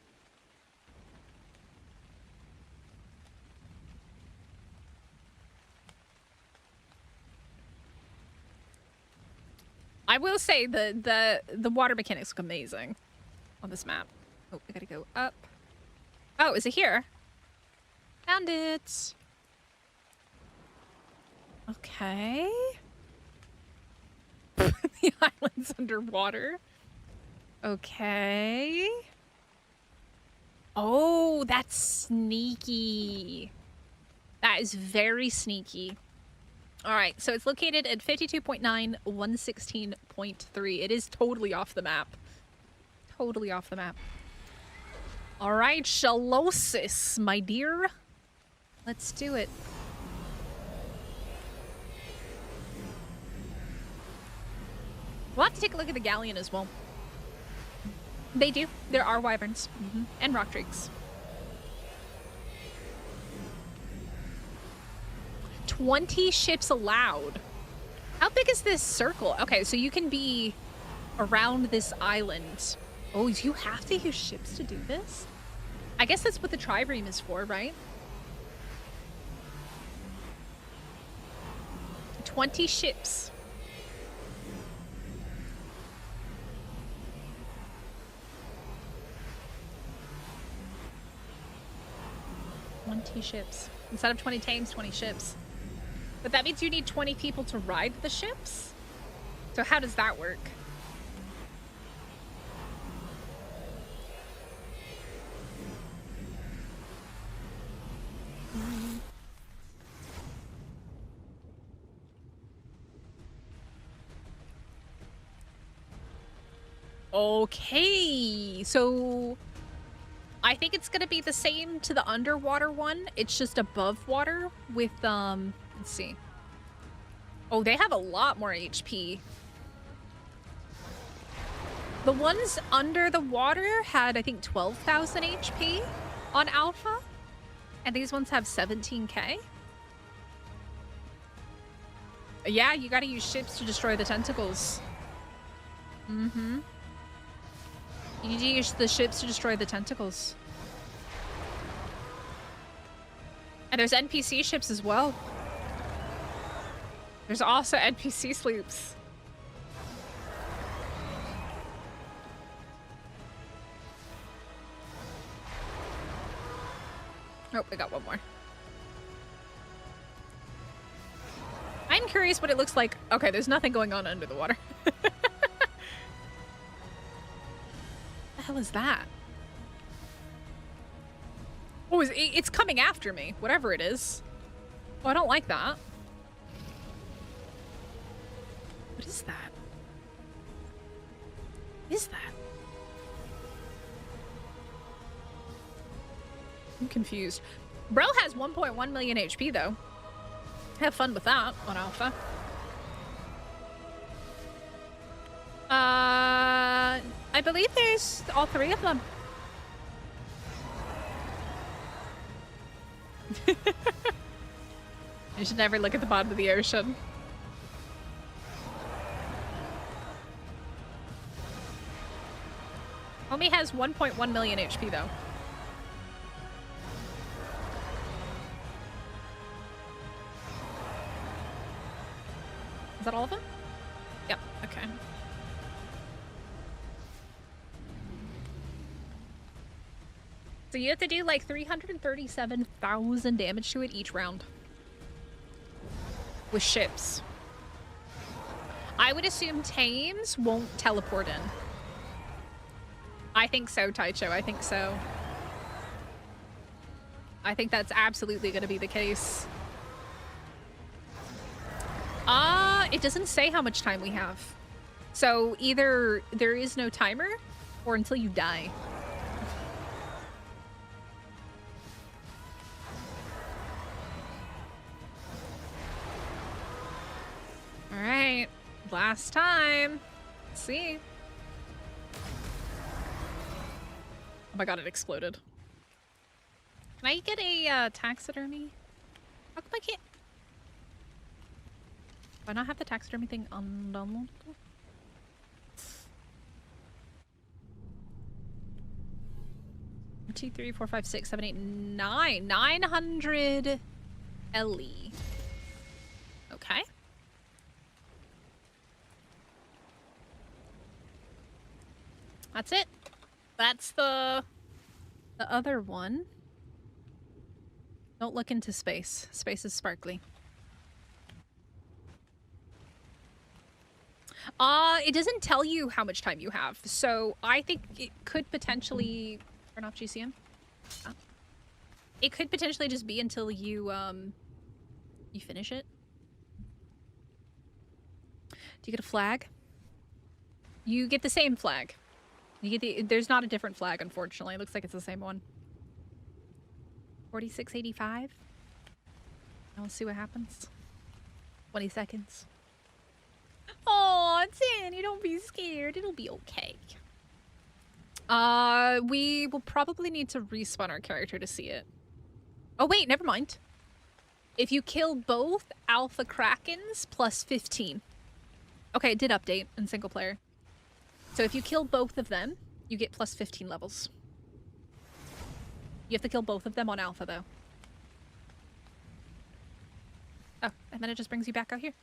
I will say the water mechanics look amazing on this map. Oh, I gotta go up. Oh, is it here? Found it. Okay. The island's underwater. Okay. Oh, that's sneaky. That is very sneaky. All right, so it's located at 52.9, 116.3. It is totally off the map. Totally off the map. All right, Shallocis, my dear. Let's do it. We'll have to take a look at the galleon as well. They do. There are wyverns. And rock drakes. 20 ships allowed. How big is this circle? Okay, so you can be around this island. Oh, you have to use ships to do this? I guess that's what the trireme is for, right? 20 ships. Ships. Instead of 20 tanks, 20 ships. But that means you need 20 people to ride the ships? So how does that work? Okay, so I think it's gonna be the same to the underwater one. It's just above water with, let's see. Oh, they have a lot more HP. The ones under the water had, I think, 12,000 HP on Alpha. And these ones have 17k. Yeah, you gotta use ships to destroy the tentacles. Mm-hmm. You need to use the ships to destroy the tentacles. And there's NPC ships as well. There's also NPC sloops. Oh, we got one more. I'm curious what it looks like. Okay, there's nothing going on under the water. The hell is that? Oh, it's coming after me, whatever it is. Oh, I don't like that. What is that? What is that? I'm confused. Bro has 1.1 million HP though. Have fun with that on Alpha. I believe there's all three of them. You should never look at the bottom of the ocean. Homie has 1.1 million HP though. Is that all of them? Yep, okay. So you have to do like 337,000 damage to it each round. With ships. I would assume tames won't teleport in. I think so, Taicho. I think so. I think that's absolutely going to be the case. It doesn't say how much time we have. So either there is no timer or until you die. All right, last time. Let's see. Oh my god, it exploded. Can I get a taxidermy? How come I can't? Do I not have the taxidermy thing undownloaded? 2, 3, 4, 5, 6, 7, 8, 9. 900 Ellie. Okay. That's it. That's the other one. Don't look into space. Space is sparkly. It doesn't tell you how much time you have, so I think it could potentially turn off GCM. Oh. It could potentially just be until you you finish it. Do you get a flag? You get the same flag. You get there's not a different flag, unfortunately. It looks like it's the same one. 4685. I'll see what happens. 20 seconds. Oh, Danny, don't be scared. It'll be okay. We will probably need to respawn our character to see it. Oh, wait, never mind. If you kill both Alpha Krakens, plus 15. Okay, it did update in single player. So if you kill both of them, you get plus 15 levels. You have to kill both of them on Alpha, though. Oh, and then it just brings you back out here.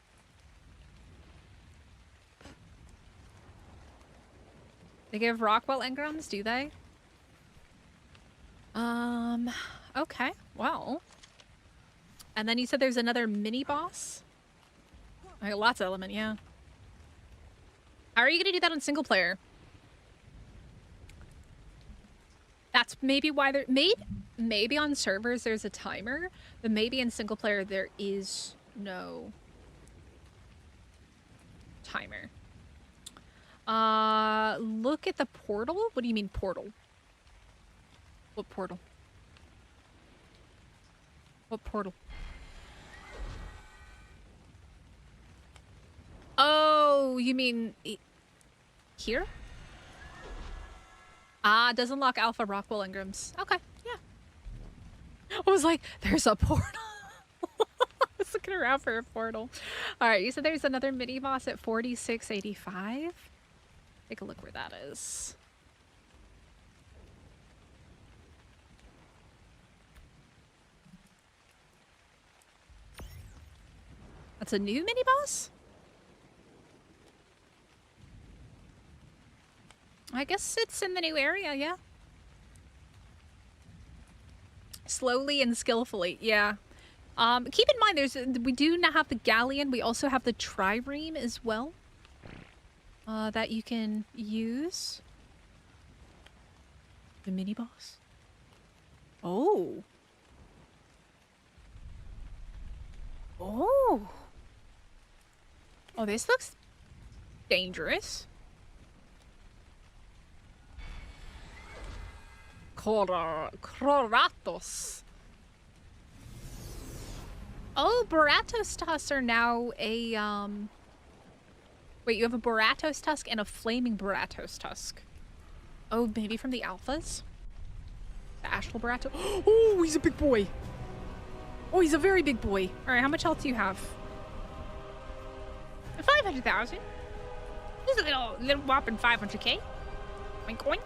They give Rockwell engrams, do they? Okay, well. And then you said there's another mini-boss? Like, lots of element, yeah. How are you gonna do that on single player? That's maybe why there... Maybe on servers there's a timer, but maybe in single player there is no timer. Look at the portal? What do you mean portal? What portal? What portal? Oh, you mean here? Ah, does unlock Alpha Rockwell engrams. Okay, yeah. I was like, there's a portal. I was looking around for a portal. All right, you said there's another mini boss at 4685. Take a look where that is. That's a new mini boss? I guess it's in the new area, yeah. Slowly and skillfully, yeah. Keep in mind, we do not have the galleon. We also have the trireme as well. That you can use. The mini boss. Oh. Oh. Oh, this looks dangerous. Kroaratos. Oh, Boaratos tusks are now a, Wait, you have a Boaratos tusk and a flaming Boaratos tusk. Oh, maybe from the alphas? The astral Boaratos? Oh, he's a big boy! Oh, he's a very big boy. Alright, how much health do you have? 500,000. This is a little whopping 500k. Oink, oink.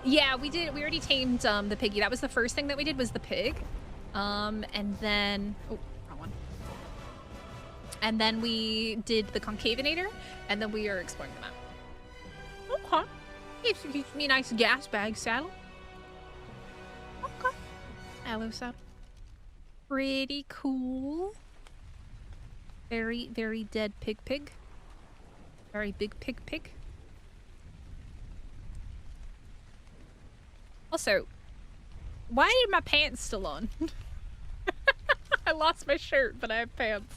Yeah, we already tamed the piggy. That was the first thing that we did, was the pig. And then... Oh, wrong one. And then we did the Concavenator, and then we are exploring the map. Okay. Gives me a nice gas bag saddle. Okay. Aloe saddle. Pretty cool. Very, very dead pig. Very big pig. Also, why are my pants still on? I lost my shirt, but I have pants.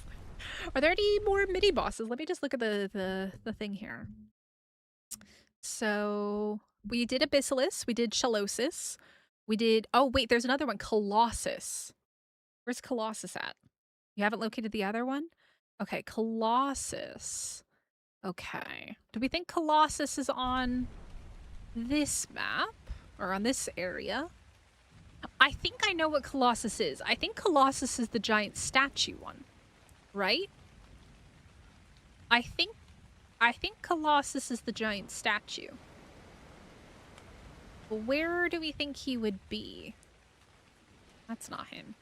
Are there any more mini bosses? Let me just look at the thing here. So we did Abyssalus, we did Shallocis, we did. Oh wait, there's another one, Colossus. Where's Colossus at? You haven't located the other one? Okay, Colossus. Okay. Do we think Colossus is on this map or on this area? I think I know what Colossus is. I think Colossus is the giant statue one, right? I think Colossus is the giant statue. But where do we think he would be? That's not him.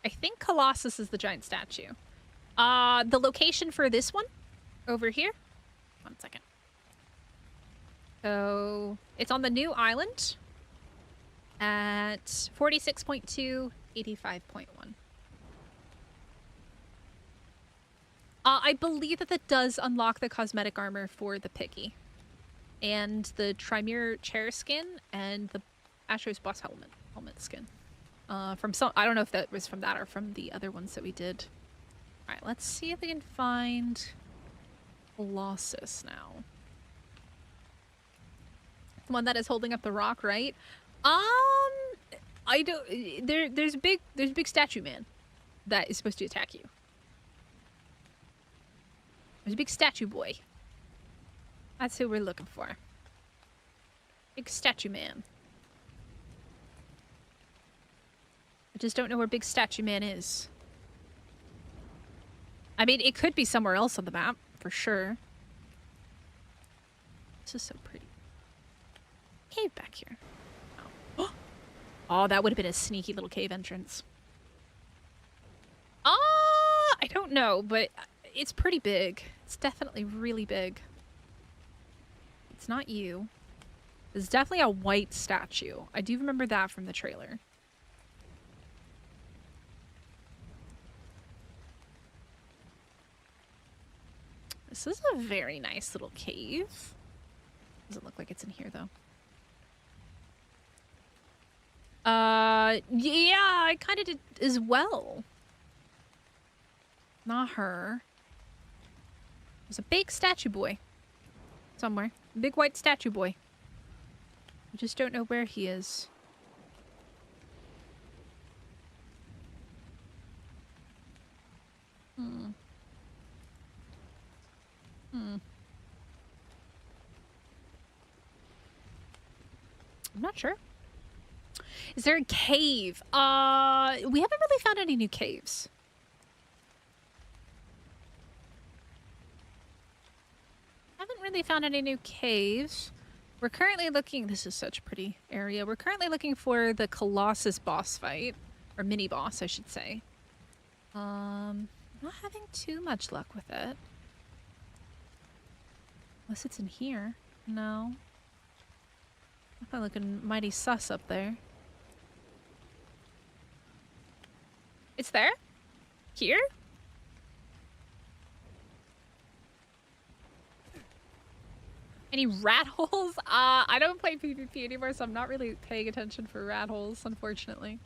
I think Colossus is the giant statue. The location for this one over here. 1 second. So it's on the new island at 46.2, 85.1. I believe that does unlock the cosmetic armor for the Piggy. And the Tremere chair skin and the Astraeos boss helmet skin. From some, I don't know if that was from that or from the other ones that we did. Alright, let's see if we can find Colossus now. The one that is holding up the rock, right? I don't. There's big statue man that is supposed to attack you. There's a big statue boy. That's who we're looking for. Big statue man. I just don't know where big statue man is. I mean, it could be somewhere else on the map, for sure. This is so pretty. Cave back here. Oh, oh, that would have been a sneaky little cave entrance. I don't know, but it's pretty big. It's definitely really big. It's not you. It's definitely a white statue. I do remember that from the trailer. This is a very nice little cave. Doesn't look like it's in here, though. Yeah, I kind of did as well. Not her. There's a big statue boy. Somewhere. Big white statue boy. I just don't know where he is. I'm not sure. Is there a cave? We haven't really found any new caves. Haven't really found any new caves. We're currently looking... This is such a pretty area. We're currently looking for the Colossus boss fight. Or mini boss, I should say. Not having too much luck with it. Unless it's in here. No. I'm looking mighty sus up there. It's there? Here? Any rat holes? I don't play PvP anymore, so I'm not really paying attention for rat holes, unfortunately.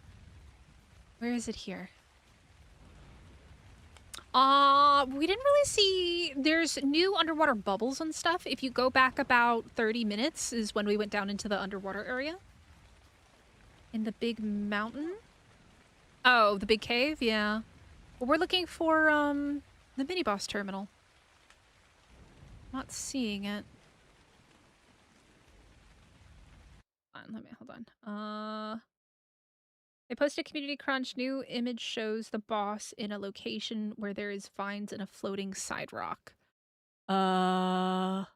Where is it here? We didn't really see... There's new underwater bubbles and stuff. If you go back about 30 minutes is when we went down into the underwater area. In the big mountain? Oh, the big cave? Yeah. Well, we're looking for, the mini-boss terminal. Not seeing it. Hold on. They posted Community Crunch. New image shows the boss in a location where there is vines and a floating side rock. There's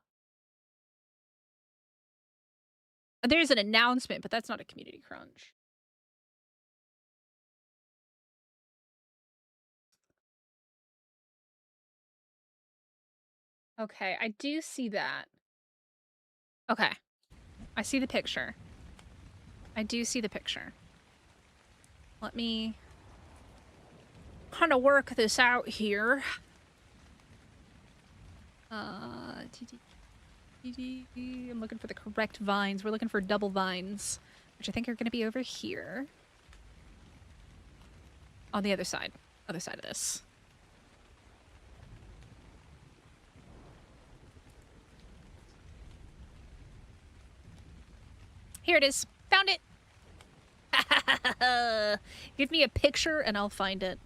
an announcement, but that's not a Community Crunch. Okay, I do see that. Okay. I see the picture. I do see the picture. Let me kind of work this out here. I'm looking for the correct vines. We're looking for double vines, which I think are going to be over here. On the other side of this. Here it is. Found it. Give me a picture and I'll find it.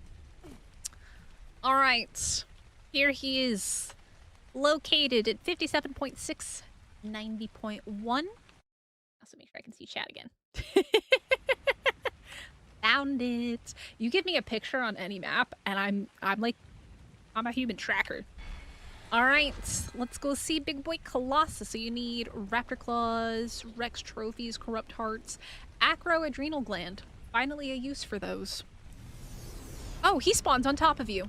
All right. Here he is. Located at 57.6, 90.1. Also make sure I can see chat again. Found it. You give me a picture on any map and I'm a human tracker. All right, let's go see big boy Colossus. So you need Raptor Claws, Rex Trophies, Corrupt Hearts, Acro Adrenal Gland. Finally a use for those. Oh, he spawns on top of you.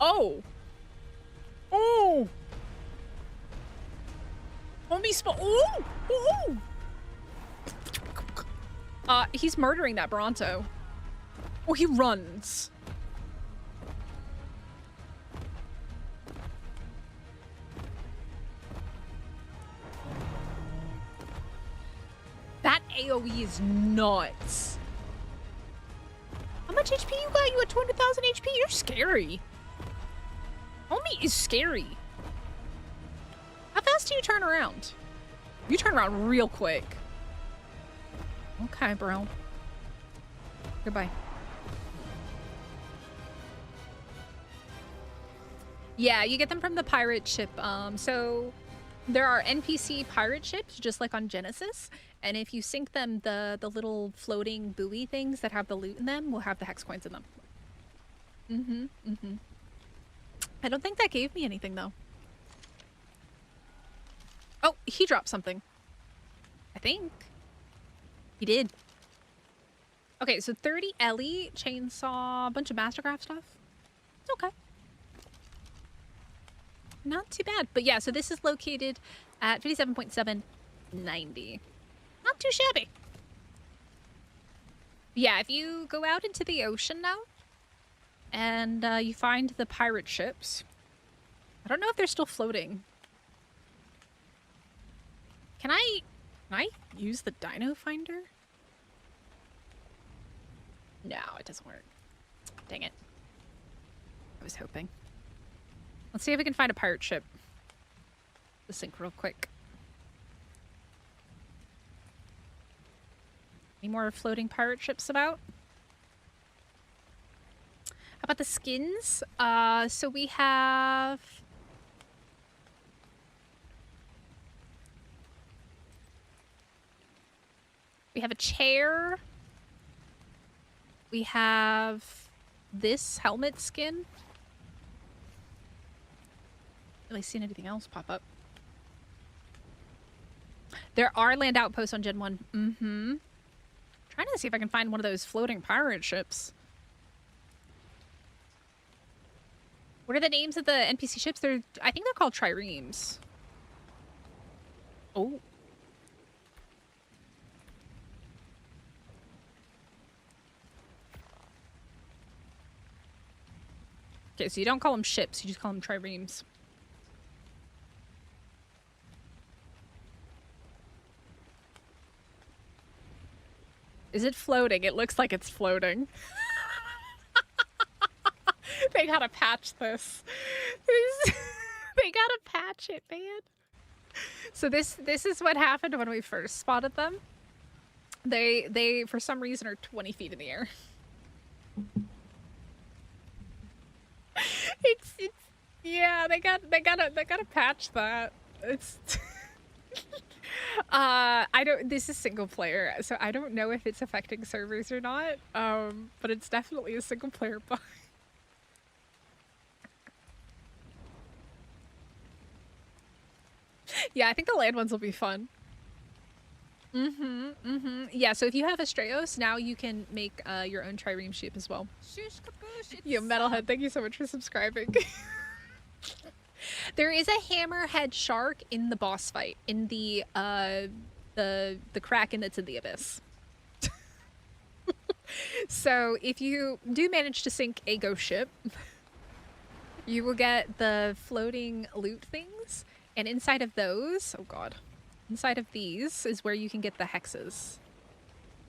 Oh. Oh. Homie spawn. Oh. Oh. He's murdering that Bronto. Oh, he runs. That AoE is nuts. How much HP you got? You at 200,000 HP? You're scary. Homie is scary. How fast do you turn around? You turn around real quick. Okay, bro. Goodbye. Yeah, you get them from the pirate ship. So there are NPC pirate ships, just like on Genesis. And if you sink them, the little floating buoy things that have the loot in them will have the hex coins in them. I don't think that gave me anything, though. Oh, he dropped something. I think. He did. Okay, so 30 Ellie, chainsaw, a bunch of Mastercraft stuff. It's okay. Not too bad. But yeah, so this is located at 57.7, 90. Not too shabby. Yeah, if you go out into the ocean now, and you find the pirate ships. I don't know if they're still floating. Can I use the dino finder? No, it doesn't work. Dang it. I was hoping. Let's see if we can find a pirate ship. Let's sync real quick. Any more floating pirate ships about? How about the skins? So we have... We have a chair. We have this helmet skin. Really seen anything else pop up? There are land outposts on Gen 1. Trying to see if I can find one of those floating pirate ships. What are the names of the NPC ships? I think they're called triremes. Oh. Okay, so you don't call them ships, you just call them triremes. Is it floating? It looks like it's floating. They gotta patch this. They gotta patch it, man. So this is what happened when we first spotted them. They for some reason are 20 feet in the air. It's yeah, they gotta patch that. It's this is single player, so I don't know if it's affecting servers or not. But it's definitely a single player bug. Yeah, I think the land ones will be fun. Yeah, so if you have Astraeos, now you can make your own trireme ship as well. Yo, Metalhead, thank you so much for subscribing. There is a hammerhead shark in the boss fight, in the kraken that's in the abyss. So if you do manage to sink a ghost ship, you will get the floating loot things, and inside of those, oh god, inside of these is where you can get the hexes.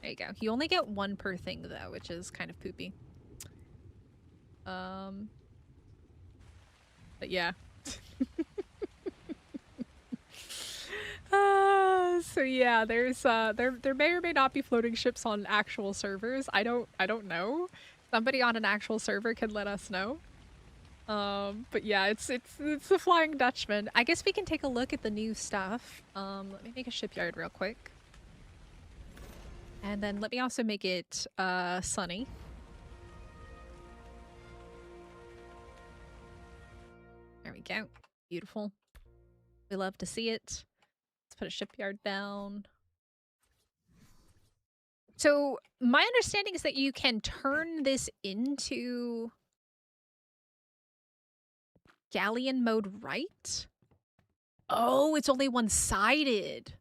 There you go. You only get one per thing though, which is kind of poopy. But yeah. So yeah, there's there may or may not be floating ships on actual servers. I don't know. Somebody on an actual server can let us know. But yeah, it's the Flying Dutchman. I guess we can take a look at the new stuff. Let me make a shipyard real quick. And then let me also make it sunny. There we go. Beautiful. We love to see it. Let's put a shipyard down. So my understanding is that you can turn this into galleon mode, right? Oh, it's only one-sided.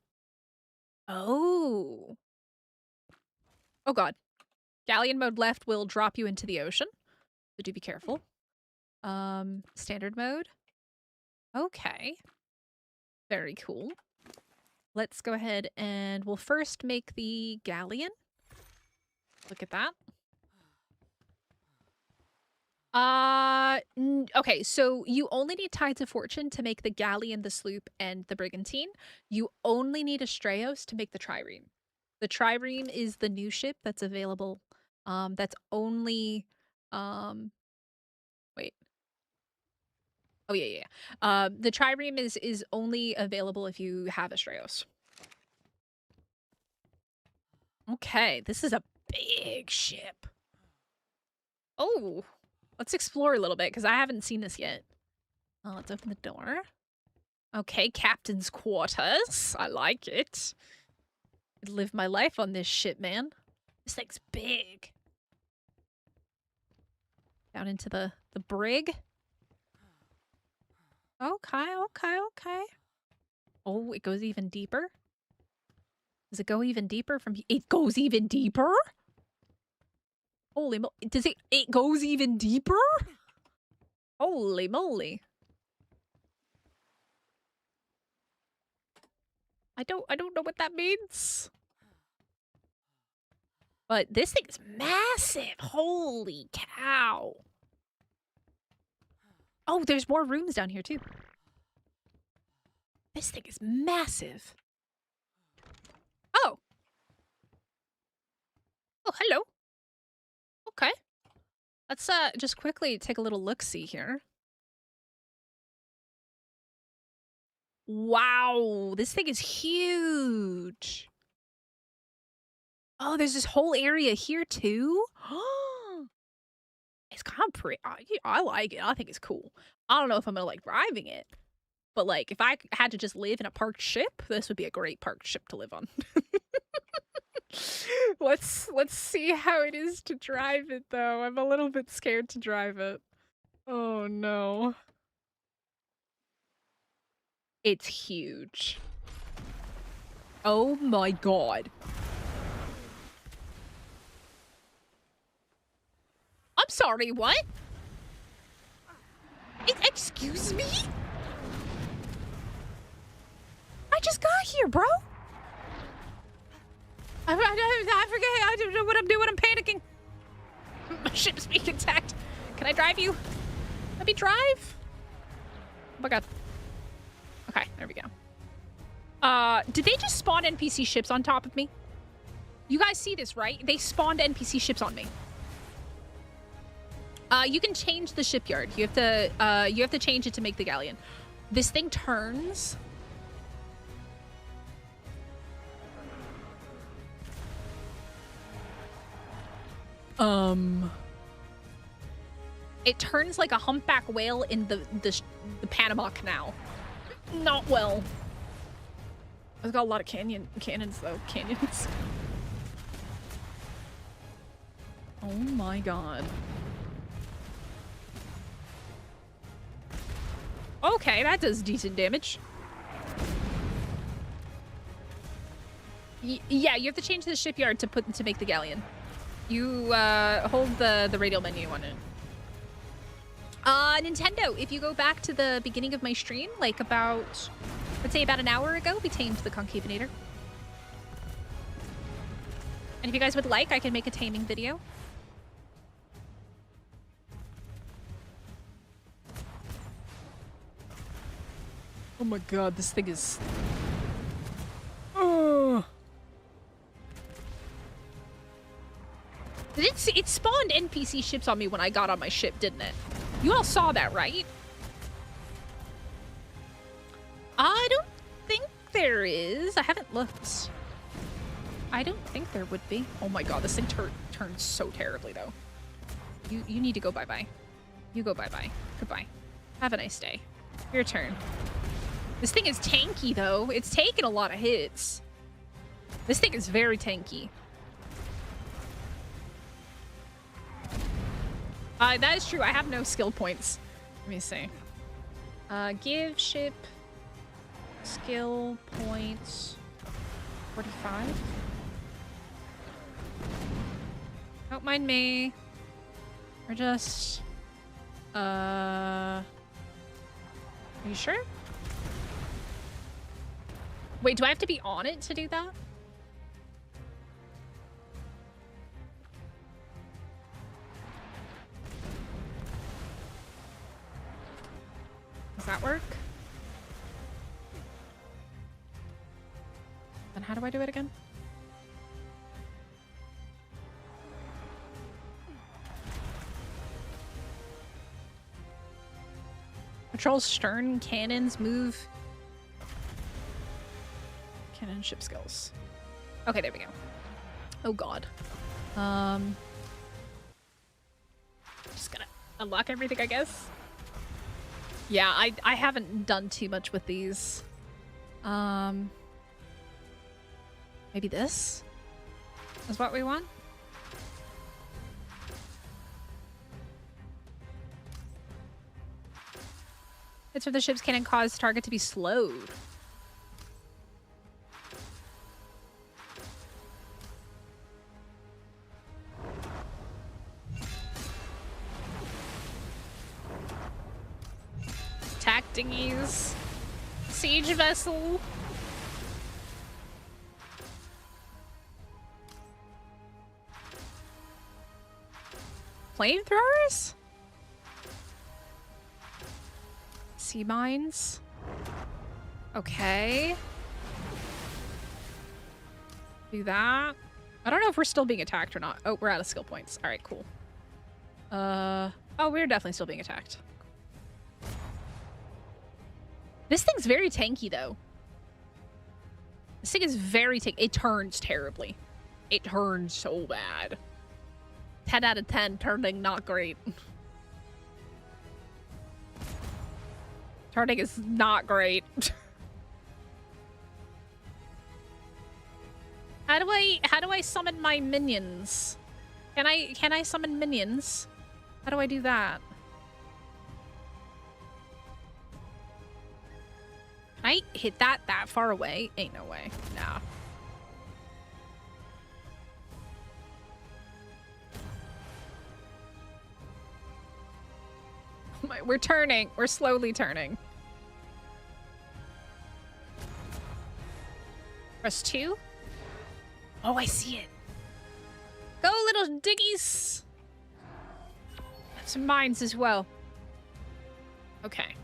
Oh. Oh god. Galleon mode left will drop you into the ocean. So do be careful. Standard mode. Okay. Very cool. Let's go ahead and we'll first make the galleon. Look at that. Okay, so you only need Tides of Fortune to make the galleon, the sloop, and the brigantine. You only need Astraeos to make the trireme. The trireme is the new ship that's available. That's only, wait. Oh, yeah. The trireme is only available if you have Astraeos. Okay, this is a big ship. Oh, let's explore a little bit, because I haven't seen this yet. Let's open the door. Okay, captain's quarters. I like it. I'd live my life on this ship, man. This thing's big. Down into the brig. Okay. Oh, it goes even deeper? Does it go even deeper from here? It goes even deeper? Holy does it goes even deeper? Holy moly. I don't know what that means. But this thing is massive. Holy cow. Oh, there's more rooms down here too. This thing is massive. Oh. Oh, hello. Okay. Let's just quickly take a little look-see here. Wow, this thing is huge. Oh, there's this whole area here too. It's kind of pretty. I like it. I think it's cool. I don't know if I'm gonna like driving it, but like if I had to just live in a parked ship, this would be a great parked ship to live on. Let's see how it is to drive it though. I'm a little bit scared to drive it. Oh no. It's huge. Oh my god. I'm sorry, what? Excuse me? I just got here, bro. I forget. I don't know what I'm doing. I'm panicking. My ship's being attacked. Can I drive you? Let me drive. Oh my god. Okay, there we go. Did they just spawn NPC ships on top of me? You guys see this, right? They spawned NPC ships on me. You can change the shipyard. You have to change it to make the galleon. This thing turns. It turns like a humpback whale in the Panama Canal. Not well. It's got a lot of cannons though. Canyons. Oh my god. Okay, that does decent damage. Yeah, you have to change the shipyard to make the galleon. You hold the radial menu on it. Nintendo, if you go back to the beginning of my stream, like about, let's say about an hour ago, we tamed the Concavenator. And if you guys would like, I can make a taming video. Oh my god, this thing is... Oh. It spawned NPC ships on me when I got on my ship, didn't it? You all saw that, right? I don't think there is. I haven't looked. I don't think there would be. Oh my god, this thing turns so terribly, though. You need to go bye-bye. You go bye-bye. Goodbye. Have a nice day. Your turn. This thing is tanky, though. It's taken a lot of hits. This thing is very tanky. That is true. I have no skill points. Let me see. Give ship skill points 45. Don't mind me. We're just... Are you sure? Wait, do I have to be on it to do that? Does that work? Then how do I do it again? Control stern cannons, move. Cannon ship skills. Okay, there we go. Oh god. Just gonna unlock everything, I guess. Yeah, I haven't done too much with these. Maybe this is what we want. Hits from the ship's cannon cause target to be slowed. Attack dinghies. Siege vessel. Flamethrowers? Sea mines. Okay. Do that. I don't know if we're still being attacked or not. Oh, we're out of skill points. All right, cool. Oh, we're definitely still being attacked. This thing's very tanky, though. This thing is very tanky. It turns terribly. It turns so bad. 10 out of 10, turning not great. Turning is not great. How do I summon my minions? Can I summon minions? How do I do that? Can I hit that far away? Ain't no way. Nah. We're turning. We're slowly turning. Press 2. Oh, I see it. Go, little diggies. Some mines as well. Okay.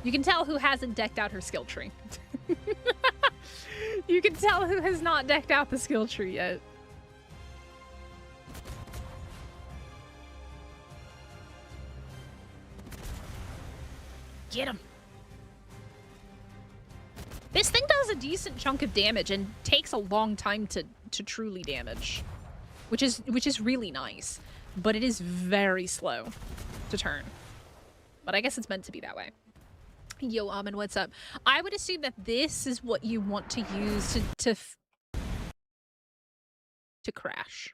You can tell who hasn't decked out her skill tree. You can tell who has not decked out the skill tree yet. Get him. This thing does a decent chunk of damage and takes a long time to truly damage, which is really nice, but it is very slow to turn. But I guess it's meant to be that way. Yo, Amin, what's up? I would assume that this is what you want to use to crash.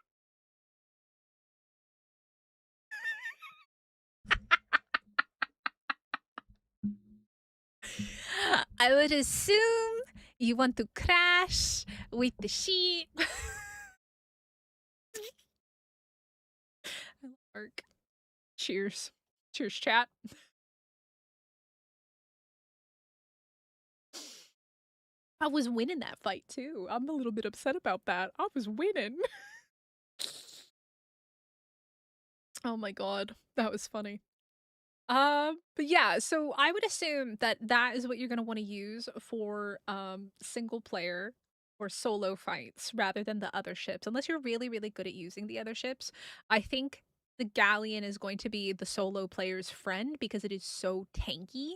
I would assume you want to crash with the sheep. Ark. Cheers. Cheers, chat. I was winning that fight too. I'm a little bit upset about that. I was winning. Oh my god, that was funny. But yeah, so I would assume that that is what you're gonna want to use for single player or solo fights rather than the other ships. Unless you're really, really good at using the other ships, I think the galleon is going to be the solo player's friend because it is so tanky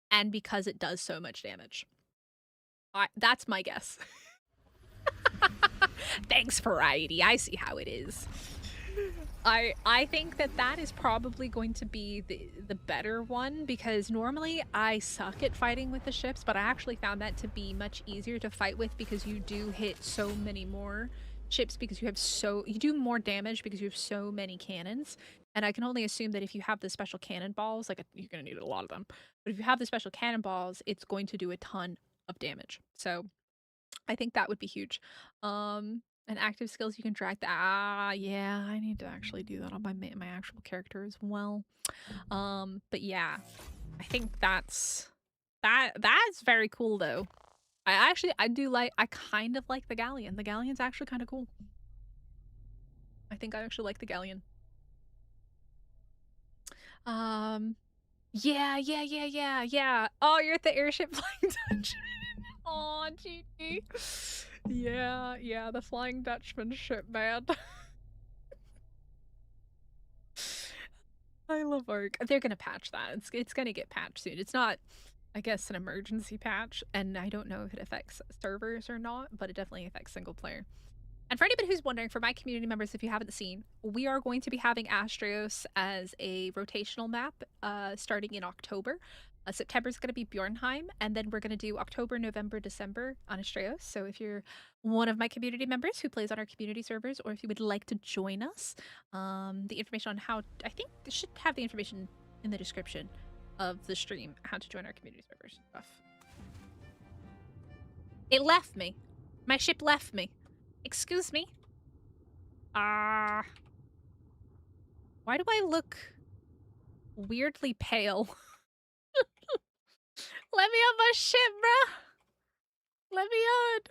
and because it does so much damage. That's my guess. Thanks, variety. I see how it is. I think that that is probably going to be the better one because normally I suck at fighting with the ships, but I actually found that to be much easier to fight with because you do hit so many more ships because you do more damage because you have so many cannons. And I can only assume that if you have the special cannonballs, you're gonna need a lot of them, but if you have the special cannonballs, it's going to do a ton of damage. So I think that would be huge. And active skills, you can drag the yeah, I need to actually do that on my actual character as well. But yeah, I think that's very cool though. I kind of like the galleon. The galleon's actually kind of cool. I think I actually like the galleon. Yeah. Oh, you're at the airship flying dungeon. Aw, GG. Yeah, the Flying Dutchman ship, man. I love Ark. They're gonna patch that. It's gonna get patched soon. It's not, I guess, an emergency patch, and I don't know if it affects servers or not, but it definitely affects single player. And for anybody who's wondering, for my community members, if you haven't seen, we are going to be having Astraeos as a rotational map starting in October. September is going to be Bjornheim, and then we're going to do October, November, December on Astraeos. So if you're one of my community members who plays on our community servers, or if you would like to join us, the information on how, I think they should have the information in the description of the stream, how to join our community servers stuff. It left me. My ship left me. Excuse me? Why do I look weirdly pale? Let me on my ship, bruh! Let me on!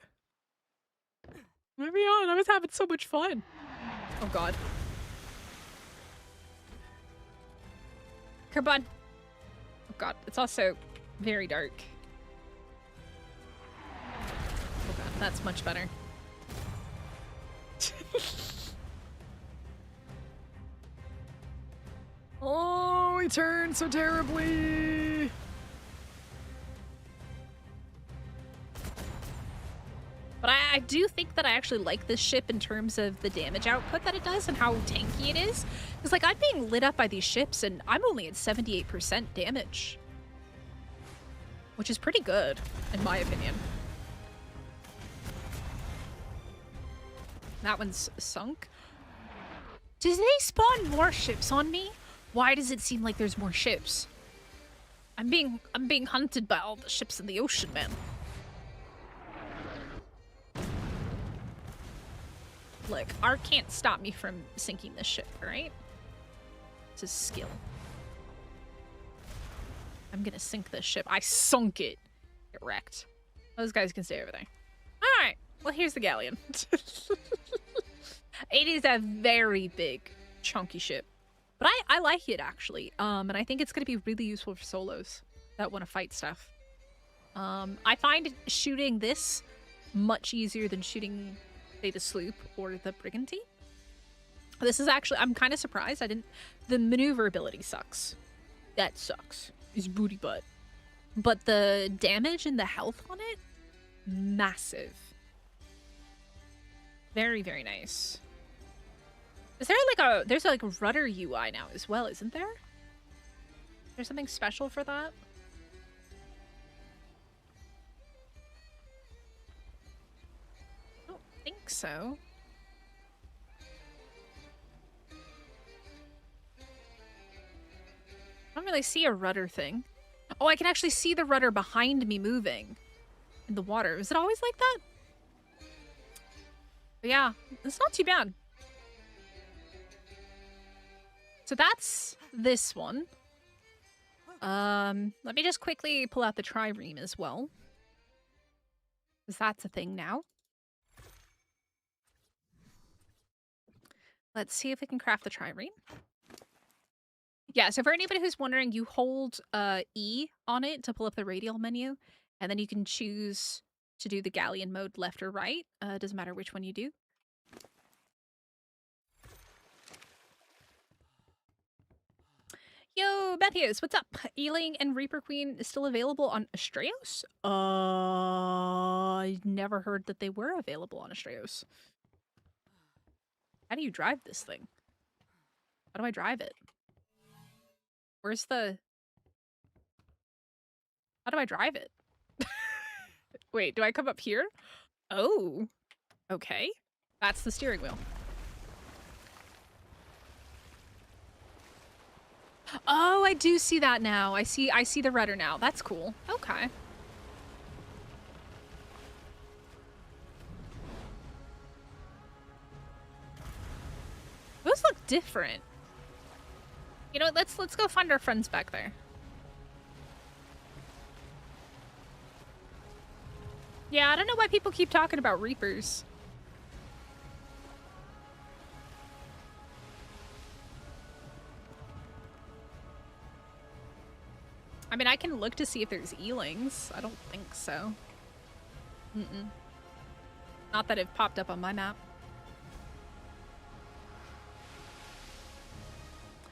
Let me on, I was having so much fun. Oh god. Come on. Oh god, it's also very dark. Oh god, that's much better. Oh, he turned so terribly. But I do think that I actually like this ship in terms of the damage output that it does and how tanky it is. Because, like, I'm being lit up by these ships and I'm only at 78% damage. Which is pretty good, in my opinion. That one's sunk. Do they spawn more ships on me? Why does it seem like there's more ships? I'm being hunted by all the ships in the ocean, man. Look, Ark can't stop me from sinking this ship, right? It's a skill. I'm gonna sink this ship. I sunk it. Get wrecked. Those guys can stay over there. Alright, well here's the galleon. It is a very big, chunky ship. But I like it, actually. And I think it's going to be really useful for solos that want to fight stuff. I find shooting this much easier than shooting, say, the sloop or the brigantine. This is actually, I'm kind of surprised. The maneuverability sucks. That sucks. It's booty butt. But the damage and the health on it, massive. Very, very nice. Is there there's like a rudder UI now as well, isn't there? There's something special for that? I don't think so. I don't really see a rudder thing. Oh, I can actually see the rudder behind me moving in the water. Is it always like that? But yeah, it's not too bad. so that's this one. Let me just quickly pull out the trireme as well. Because that's a thing now. Let's see if we can craft the trireme. Yeah, so for anybody who's wondering, you hold E on it to pull up the radial menu, and then you can choose to do the galleon mode left or right. Doesn't matter which one you do. Yo, Matthews, what's up? Ealing and Reaper Queen is still available on Astraeos? I never heard that they were available on Astraeos. How do you drive this thing? How do I drive it? Where's the... How do I drive it? Wait, do I come up here? Oh, okay. That's the steering wheel. Oh, I do see that now. I see the rudder now. That's cool. Okay. Those look different. You know what? Let's go find our friends back there. Yeah, I don't know why people keep talking about Reapers. I mean, I can look to see if there's Eelings. I don't think so. Not that it popped up on my map.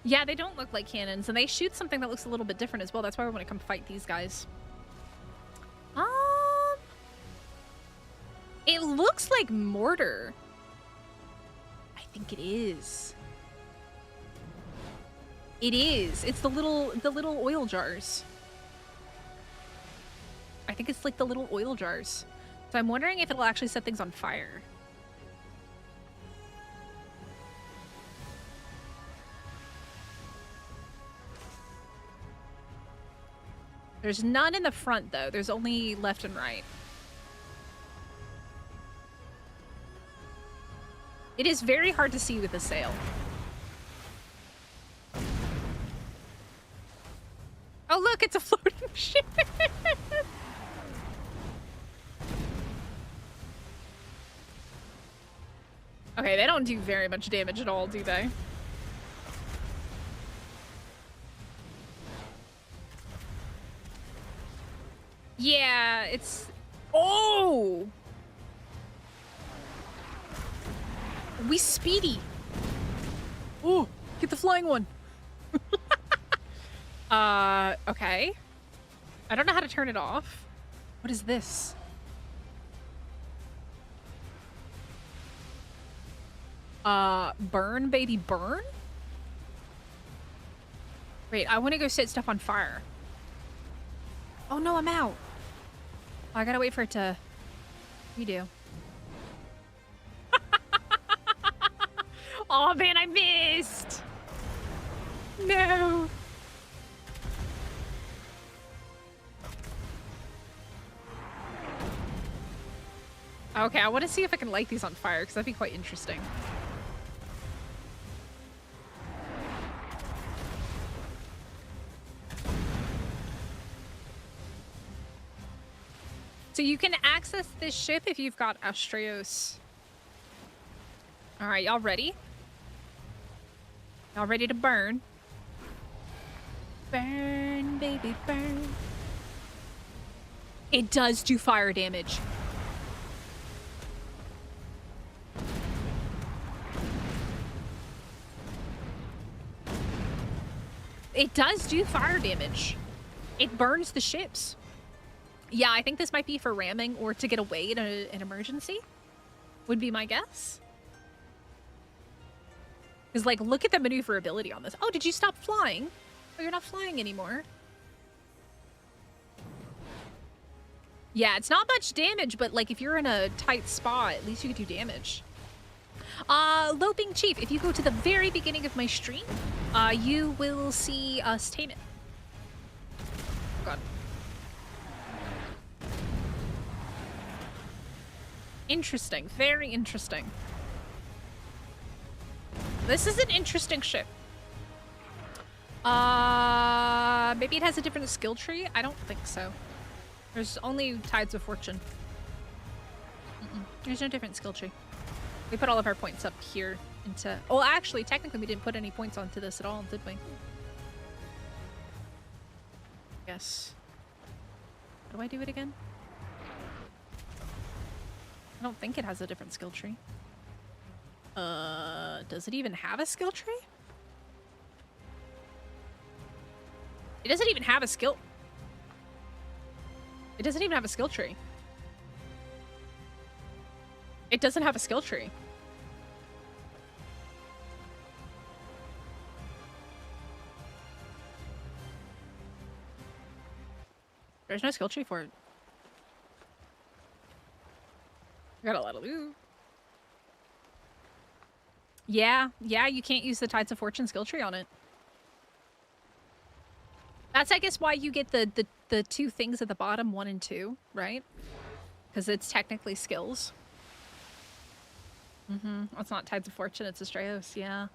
Yeah, they don't look like cannons, and they shoot something that looks a little bit different as well. That's why we want to come fight these guys. It looks like mortar. I think it is. It is. It's the little oil jars. I think it's like the little oil jars. So I'm wondering if it'll actually set things on fire. There's none in the front, though. There's only left and right. It is very hard to see with a sail. Oh, look, it's a floating ship. Okay, they don't do very much damage at all, do they? Yeah, it's... Oh! We speedy. Oh, get the flying one. Okay. I don't know how to turn it off. What is this? Burn, baby, burn? Wait, I want to go set stuff on fire. Oh no, I'm out. Oh, I gotta wait for it to redo. Oh man, I missed! No! Okay, I want to see if I can light these on fire, because that'd be quite interesting. So you can access this ship if you've got Astraeos. Alright, y'all ready? Y'all ready to burn? Burn, baby, burn. It does do fire damage. It does do fire damage. It burns the ships. Yeah, I think this might be for ramming or to get away in an emergency. Would be my guess. Because, like, look at the maneuverability on this. Oh, did you stop flying? Oh, you're not flying anymore. Yeah, it's not much damage, but, like, if you're in a tight spot, at least you can do damage. Loping Chief, if you go to the very beginning of my stream, you will see us tame it. Oh, God. Interesting. Very interesting. This is an interesting ship. Maybe it has a different skill tree? I don't think so. There's only Tides of Fortune. There's no different skill tree. We put all of our points up here into... Oh, actually, technically we didn't put any points onto this at all, did we? Yes. How do I do it again? I don't think it has a different skill tree. Does it even have a skill tree? It doesn't even have a skill... It doesn't even have a skill tree. It doesn't have a skill tree. There's no skill tree for it. I got a lot of loot. Yeah, you can't use the Tides of Fortune skill tree on it. That's, I guess, why you get the two things at the bottom, 1 and 2, right? Because it's technically skills. It's not Tides of Fortune, it's Astraeos, yeah.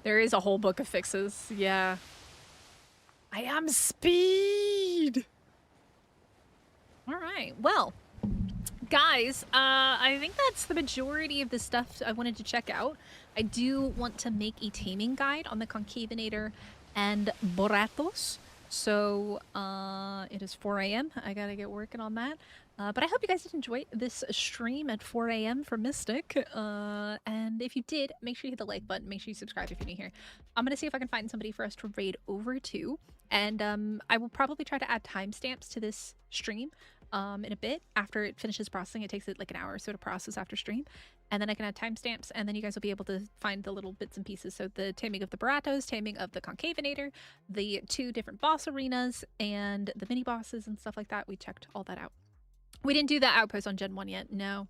There is a whole book of fixes, yeah. I am speed! Alright, well, guys, I think that's the majority of the stuff I wanted to check out. I do want to make a taming guide on the Concavenator and Boaratos. So, it is 4 a.m. I gotta get working on that. But I hope you guys did enjoy this stream at 4 a.m. for Mystic. And if you did, make sure you hit the like button. Make sure you subscribe if you're new here. I'm gonna see if I can find somebody for us to raid over to. And I will probably try to add timestamps to this stream in a bit. After it finishes processing, it takes it like an hour or so to process after stream. And then I can add timestamps, and then you guys will be able to find the little bits and pieces. So the taming of the Boaratos, taming of the Concavenator, the 2 different boss arenas, and the mini bosses and stuff like that. We checked all that out. We didn't do the outpost on Gen 1 yet, no.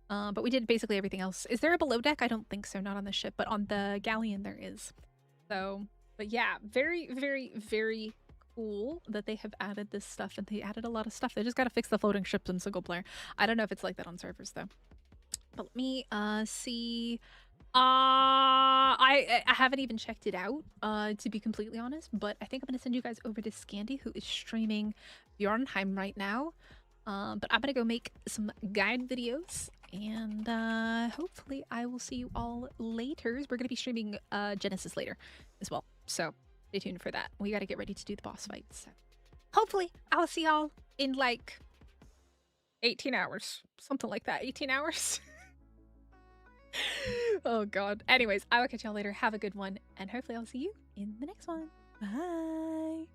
But we did basically everything else. Is there a below deck? I don't think so, not on the ship, but on the galleon there is. So, but yeah, very, very, very cool that they have added this stuff, and they added a lot of stuff. They just gotta fix the floating ships in single player. I don't know if it's like that on servers though. But let me see. I haven't even checked it out, to be completely honest, but I think I'm gonna send you guys over to Scandy, who is streaming Bjornheim right now. But I'm gonna go make some guide videos, and hopefully I will see you all later. We're gonna be streaming Genesis later as well, so stay tuned for that. We gotta get ready to do the boss fights. So hopefully I'll see y'all in like 18 hours, something like that. 18 hours. Oh god. Anyways, I will catch y'all later. Have a good one, and hopefully I'll see you in the next one. Bye.